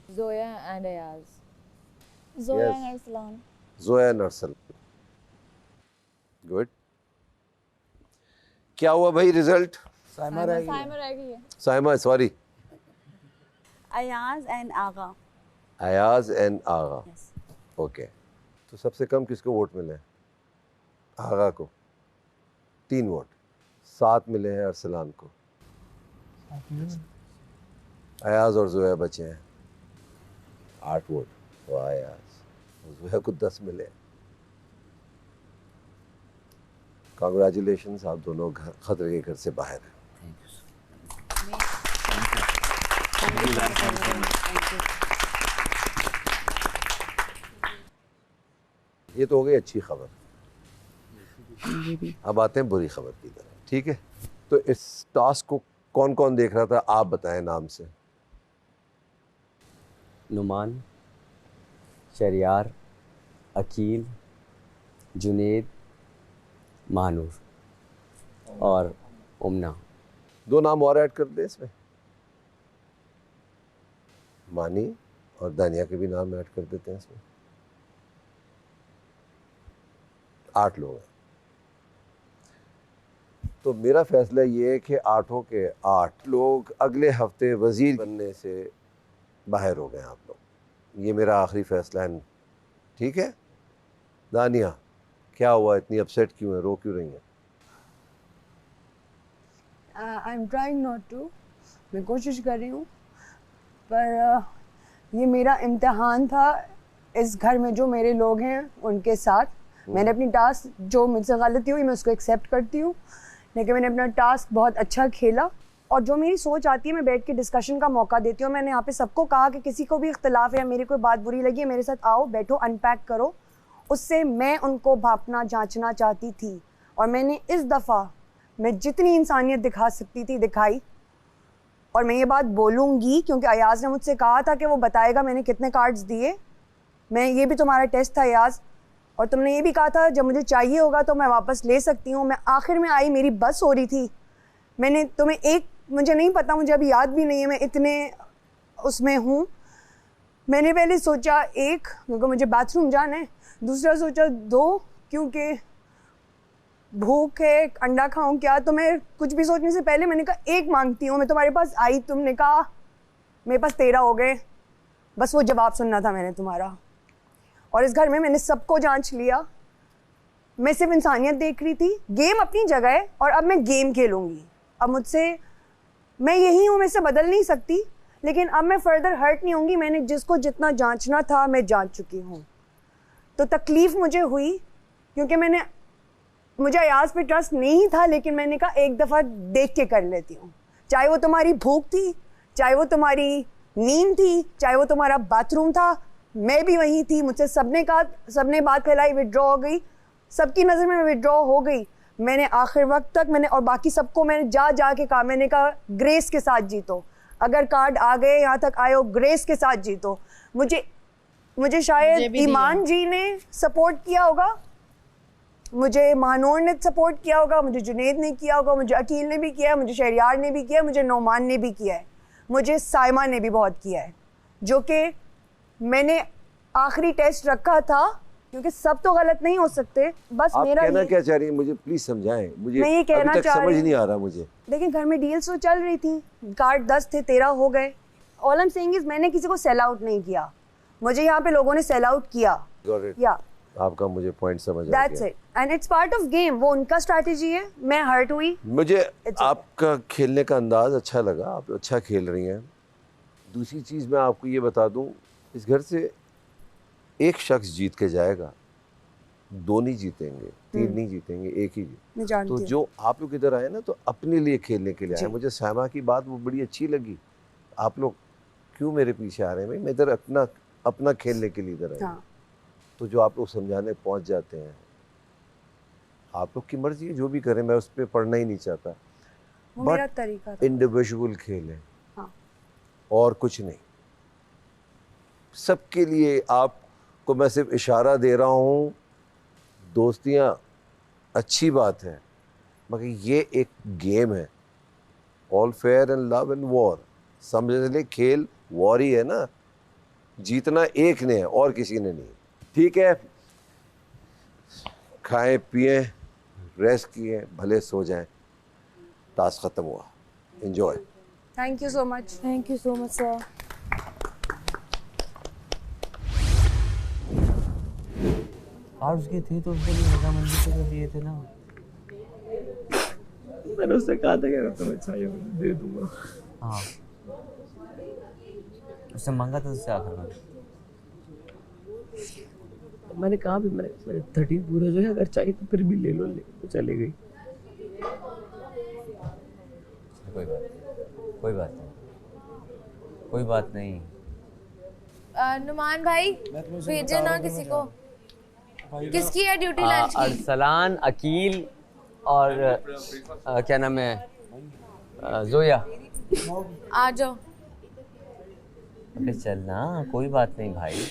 Zoya and Ayaz. Zoya and Arsalan. Zoya and Arsalan. Good. क्या हुआ भाई रिजल्ट? साइमा रह गई। साइमा रह गई है। Saima sorry. Ayaz and Agha. Ayaz and Agha. Okay तो सबसे कम किसको वोट मिले? आगा को 3 वोट। 7 मिले हैं अरसलान को। अयाज और जोया बचे हैं 8 वोट। तो अयाज जोया को 10 मिले। कांग्रेचुलेशंस, आप दोनों खतरे के घर से बाहर हैं। ये तो हो गई अच्छी खबर। अब आते हैं बुरी खबर की तरफ। ठीक है तो इस टास्क को कौन कौन देख रहा था आप बताएं नाम से। नुमान, शरियार, अकील, जुनेद, महानूर और उमना। 2 नाम और ऐड कर दे इसमें। मानी और दानिया के भी नाम ऐड कर देते हैं इसमें। 8 लोग हैं। तो मेरा फैसला ये है कि 8 के 8 लोग अगले हफ्ते वजीर बनने से बाहर हो गए आप लोग। ये मेरा आखिरी फैसला है। ठीक है दानिया, क्या हुआ? इतनी अपसेट क्यों है? रो क्यों रही है? I am trying not to. मैं कोशिश कर रही हूँ पर ये मेरा इम्तिहान था इस घर में जो मेरे लोग हैं उनके साथ। मैंने अपनी टास्क, जो मुझसे गलती हुई मैं उसको एक्सेप्ट करती हूँ, लेकिन मैंने अपना टास्क बहुत अच्छा खेला और जो मेरी सोच आती है मैं बैठ के डिस्कशन का मौका देती हूँ। मैंने यहाँ पे सबको कहा कि किसी को भी इख्तलाफ है या मेरी कोई बात बुरी लगी है मेरे साथ आओ, बैठो, अनपैक करो। उससे मैं उनको भापना जांचना चाहती थी और मैंने इस दफ़ा मैं जितनी इंसानियत दिखा सकती थी दिखाई। और मैं ये बात बोलूँगी क्योंकि अयाज ने मुझसे कहा था कि वो बताएगा मैंने कितने कार्ड्स दिए। मैं ये भी तुम्हारा टेस्ट था अयाज, और तुमने ये भी कहा था जब मुझे चाहिए होगा तो मैं वापस ले सकती हूँ। मैं आखिर में आई, मेरी बस हो रही थी, मैंने तुम्हें एक, मुझे नहीं पता, मुझे अभी याद भी नहीं है मैं इतने उसमें हूँ। मैंने पहले सोचा 1 क्योंकि मुझे बाथरूम जाना है, दूसरा सोचा 2 क्योंकि भूख है, अंडा खाऊं क्या। तो मैं कुछ भी सोचने से पहले मैंने कहा 1 मांगती हूँ। मैं तुम्हारे पास आई, तुमने कहा मेरे पास 13 हो गए, बस वो जवाब सुनना था मैंने तुम्हारा। और इस घर में मैंने सबको जांच लिया, मैं सिर्फ इंसानियत देख रही थी। गेम अपनी जगह है और अब मैं गेम खेलूँगी। अब मुझसे, मैं यही हूँ, मैं इससे बदल नहीं सकती, लेकिन अब मैं फर्दर हर्ट नहीं होंगी। मैंने जिसको जितना जांचना था मैं जांच चुकी हूँ। तो तकलीफ़ मुझे हुई क्योंकि मुझे अयाज पे ट्रस्ट नहीं था, लेकिन मैंने कहा एक दफ़ा देख के कर लेती हूँ। चाहे वो तुम्हारी भूख थी, चाहे वो तुम्हारी नींद थी, चाहे वो तुम्हारा बाथरूम था, मैं भी वहीं थी। मुझसे सबने कहा, सबने बात फैलाई, विड्रॉ हो गई, सबकी नज़र में विड्रॉ हो गई। मैंने आखिर वक्त तक मैंने, और बाकी सबको मैंने जा के कहा, मैंने कहा ग्रेस के साथ जीतो। अगर कार्ड आ गए, यहाँ तक आए हो, ग्रेस के साथ जीतो। मुझे शायद ईमान जी ने सपोर्ट किया होगा, मुझे महानूर ने सपोर्ट किया होगा, मुझे जुनेद ने किया होगा, मुझे अकील ने भी किया है, मुझे शहरियार ने भी किया है, मुझे नौमान ने भी किया है, मुझे साइमा ने भी बहुत किया है। जो कि मैंने आखिरी टेस्ट रखा था क्योंकि सब तो गलत नहीं हो सकते। बस आप मेरा कहना क्या चाह रही हैं? मुझे प्लीज समझाएं, मुझे मैं ये कहना अभी तक चाह समझ रही नहीं आ रहा मुझे। लेकिन घर में डील्स तो चल रही थी, कार्ड 10 थे, 13 हो गए। All I am saying is मैंने किसी को सेल आउट नहीं किया। मुझे यहाँ पे लोगों ने सेल आउट किया। या आपका मुझे पॉइंट समझ आ गया। That's it. And it's part of game. वो उनका स्ट्रैटेजी है, मैं हर्ट हुई। मुझे आपका खेलने का अंदाज अच्छा लगा, आप अच्छा खेल रही हैं। दूसरी चीज़ मैं आपको ये बता दूं, इस घर से एक शख्स जीत के जाएगा, 2 नहीं जीतेंगे, 3 नहीं जीतेंगे, एक ही जीत। तो जो आप लोग इधर आए ना तो अपने लिए खेलने के लिए आए। मुझे साइमा की बात वो बड़ी अच्छी लगी। आप लोग क्यों मेरे पीछे आ रहे हैं भाई, मैं इधर अपना खेलने के लिए इधर आया। तो जो आप लोग समझाने पहुंच जाते हैं, आप लोग की मर्जी है जो भी करें, मैं उस पर पढ़ना ही नहीं चाहता। बट इंडिविजुअल खेल है और कुछ नहीं। सबके लिए आपको मैं सिर्फ इशारा दे रहा हूँ, दोस्तियाँ अच्छी बात है मगर ये एक गेम है। All fair and love and war, समझ ले खेल वॉर ही है ना, जीतना एक ने है और किसी ने नहीं। ठीक है, खाएं पिएं, रेस्ट किए, भले सो जाएं। टास्क खत्म हुआ, enjoy. Thank you so much. Thank you so much sir. Cards के थे तो उसके लिए रजामंदी से दिए थे ना। मैंने उससे कहा था कि तुम्हें चाहिए दे दूंगा। हाँ, उससे मांगा था उससे आखिर में। मैंने कहा भी मैंने 13 पूरा जो है, अगर चाहिए तो फिर भी ले लो, तो चले गई। कोई बात नहीं। नुमान भाई भेजे ना किसी को। किसकी है ड्यूटी लंच की? अरसलान, अकील और क्या नाम है, जोया। आ जाओ। अबे चलना, कोई बात नहीं भाई,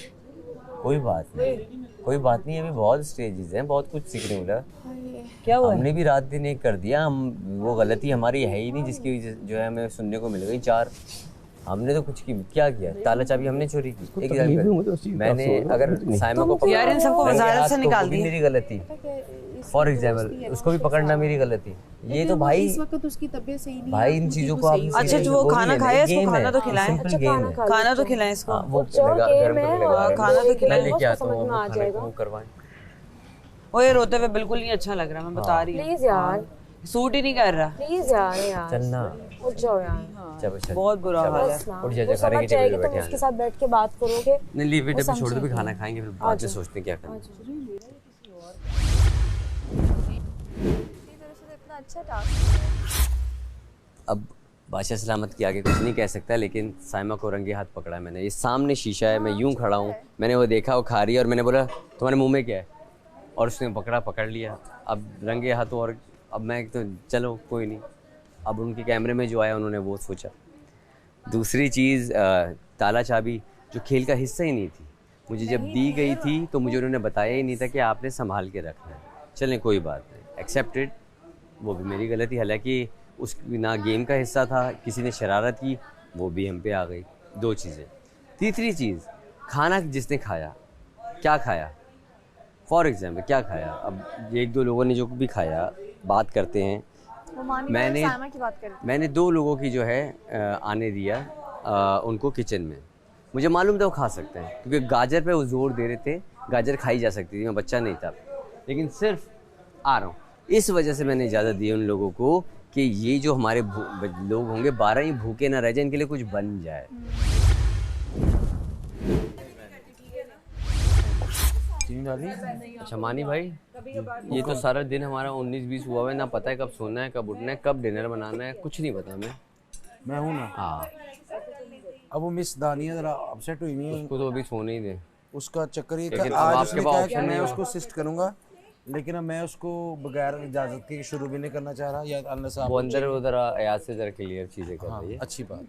कोई बात नहीं। अभी बहुत स्टेजेस हैं, बहुत कुछ सीखने मिला। क्या हुआ? हमने भी रात दिन एक कर दिया। हम वो गलती हमारी है ही नहीं जिसकी जो है हमें सुनने को मिल गई 4। हमने तो कुछ क्या किया, ताला चाबी हमने चोरी की। एक मैंने अगर साइमा को यार इन सबको वजारत से निकाल दिया, मेरी गलती। फॉर एग्जाम्पल उसको भी पकड़ना मेरी गलती। ये तो भाई इस वक्त उसकी तबीयत सही नहीं, भाई इन चीजों को आप अच्छा जो वो खाना खाया, इसको खाना तो खिलाएं। खाना तो खिलाएं इसको, खाना तो खिलाएं, लेके आता हूं करवाएं। ओए रोते हुए बिल्कुल नहीं अच्छा लग रहा, मैं बता रही हूं। प्लीज यार, सूट ही नहीं कर रहा। प्लीज यार चलना, उठ जाओ यार। बहुत बुरा हाल है। उठ जाए, खाने की टेबल पे बैठे हैं। उसके साथ बैठ के बात करोगे। नहीं, लीव इट, अभी छोड़ दो, भी खाना खाएंगे फिर बाद में सोचते हैं क्या करना। अब बादशाह सलामत के आगे कुछ नहीं कह सकता, लेकिन साइमा को रंगे हाथ पकड़ा है मैंने। ये सामने शीशा है, मैं यूं खड़ा हूँ, मैंने वो देखा, वो खा रही है और मैंने बोला तुम्हारे मुंह में क्या है, और उसने पकड़ लिया। अब रंगे हाथों, और अब मैं तो चलो कोई नहीं। अब उनके कैमरे में जो आया उन्होंने वो सोचा। दूसरी चीज़, ताला चाबी जो खेल का हिस्सा ही नहीं थी, मुझे जब दी गई थी तो मुझे उन्होंने बताया ही नहीं था कि आपने संभाल के रखना है। चलें कोई बात नहीं, एक्सेप्टेड, वो भी मेरी गलती। हालांकि उस ना गेम का हिस्सा था, किसी ने शरारत की, वो भी हम पे आ गई। 2 चीज़ें। तीसरी चीज़, खाना जिसने खाया, क्या खाया, फॉर एग्जाम्पल क्या खाया। अब 1-2 लोगों ने जो भी खाया, बात करते हैं। मैंने 2 लोगों की जो है आने दिया उनको किचन में। मुझे मालूम था वो खा सकते हैं, क्योंकि गाजर पे वो जोर दे रहे थे, गाजर खाई जा सकती थी, मैं बच्चा नहीं था। लेकिन सिर्फ आ रहा हूँ, इस वजह से मैंने इजाज़त दी उन लोगों को कि ये जो हमारे लोग होंगे 12 ही भूखे ना रह जाए, इनके लिए कुछ बन जाए। अच्छा मानी भाई, ये तो सारा दिन हमारा 19-20 हुआ है, ना पता है कब सोना है, कब उठना है, कब डिनर बनाना है, कुछ नहीं पता। मैं हूँ ना। हाँ, अब वो मिस दानिया जरा अपसेट हुई नहीं है, उसको तो अभी सोने ही दे। उसका चक्कर ये आज उसने कहा कि मैं उसको असिस्ट करूंगा, लेकिन अब मैं उसको बगैर इजाजत के शुरू भी नहीं करना चाह रहा। या अल्लाह साहब वो अंदर उधर आयात से जरा क्लियर चीजें कर रही है। अच्छी बात।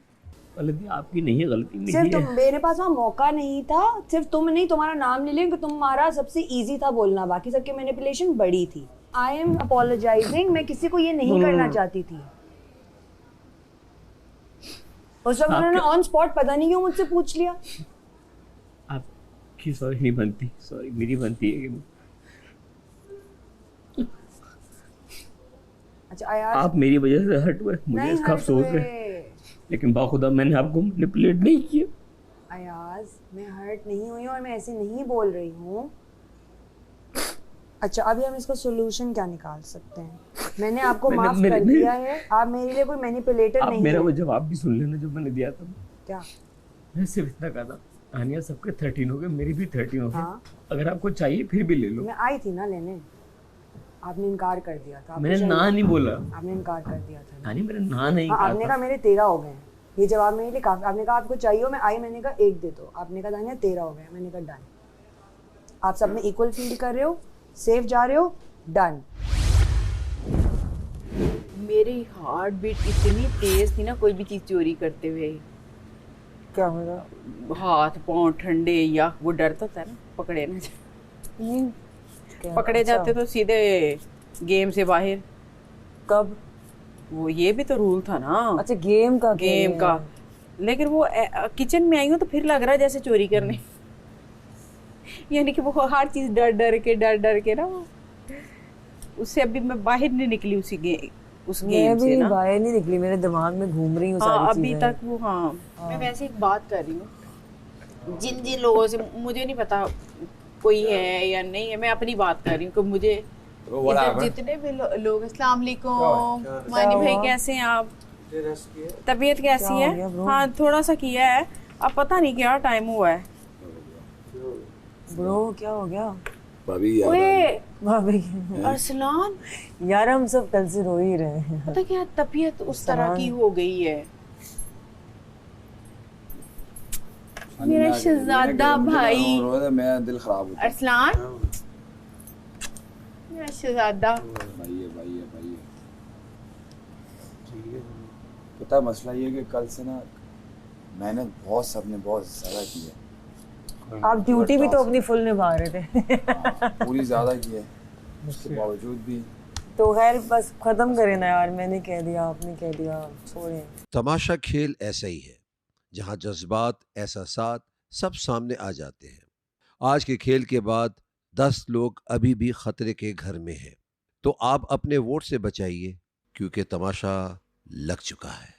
गलती आपकी नहीं है, गलती मेरी है। सिर्फ मेरे पास वहाँ मौका नहीं था, सिर्फ तुम नहीं, तुम्हारा नाम ले लें कि तुम्हारा सबसे इजी था बोलना, बाकी सबके मैनिपुलेशन बड़ी थी। आई एम अपोलोजाइजिंग, मैं किसी को ये नहीं करना चाहती थी। उस वक्त उन्होंने ऑन स्पॉट पता नहीं क्यों मुझसे पूछ लिया। आपकी सॉरी नहीं बनती, सॉरी मेरी बनती है कि अच्छा यार, आप मेरी वजह से हर्ट हुए, मुझे इसका अफसोस है, लेकिन बाखुदा मैंने आपको मैनिपुलेट नहीं किया। अयाज, मैं हर्ट नहीं हुई और मैं ऐसे नहीं बोल रही हूँ। अच्छा, अभी हम इसको सोल्यूशन क्या निकाल सकते हैं? मैंने आपको माफ कर दिया है, आप मेरे लिए कोई मैनिपुलेटर नहीं मेरा है। वो जवाब भी सुन लेना जो मैंने दिया था। क्या? मैं सिर्फ इतना कहा था, तानिया सबके 13 हो गए, मेरी भी 13 हो गए, अगर आपको चाहिए फिर भी ले लो। मैं आई थी ना लेने, आपने इनकार कर दिया था। मैंने ना नहीं बोला, आपने इनकार कर दिया था। तानिया मैंने ना नहीं कहा। आपने कहा मेरे 13 हो गए, ये जवाब मेरे लिए काफी। आपने कहा आपको चाहिए हो, मैं आई, मैंने कहा 1 दे दो। आपने कहा तानिया 13 हो गए, मैंने कहा डन। आप सब में इक्वल फील कर रहे हो, सेफ जा रहे हो, डन। मेरी हार्ट बीट इतनी तेज थी ना कोई भी चीज चोरी करते हुए। क्या होगा? हाथ पांव ठंडे, या वो डरता था ना पकड़े ना पकड़े जाते तो सीधे गेम से बाहर। कब? वो ये भी तो रूल था ना। अच्छा, गेम का। लेकिन वो किचन में आई हूँ तो फिर लग रहा है जैसे चोरी करने। यानी कि वो हर चीज डर डर के ना, उससे अभी मैं बाहर नहीं निकली उस गेम से ना। बाहर नहीं निकली, मेरे दिमाग में घूम रही हूँ सारी अभी तक वो। मैं वैसे एक बात कर रही हूँ, जिन लोगों से मुझे नहीं पता कोई है या नहीं है, मैं अपनी बात कर रही हूँ कि मुझे इधर जितने भी लोग, अस्सलाम वालेकुम मानी भाई, कैसे हैं आप? तबीयत कैसी है? हाँ, थोड़ा सा किया है, अब पता नहीं क्या टाइम हुआ है। ब्रो क्या हो गया? भाभी अरसलान यार, हम सब कल से रो ही रहे हैं। पता क्या तबीयत उस तरह की हो गई है। मेरा शहजादा भाई, मैं दिल खराब होता है। अरसलान मेरा शहजादा भाई है। पता मसला ये कि कल से ना मेहनत बहुत सबने बहुत ज्यादा की है। आप ड्यूटी भी तो अपनी फुल निभा रहे थे। पूरी ज्यादा की है, उसके बावजूद भी। तो खैर बस खत्म करें ना यार, मैंने कह दिया, आपने कह दिया, छोड़ें। तमाशा खेल ऐसा ही है जहां जज्बात, एहसासात सब सामने आ जाते हैं। आज के खेल के बाद 10 लोग अभी भी खतरे के घर में हैं, तो आप अपने वोट से बचाइए क्योंकि तमाशा लग चुका है।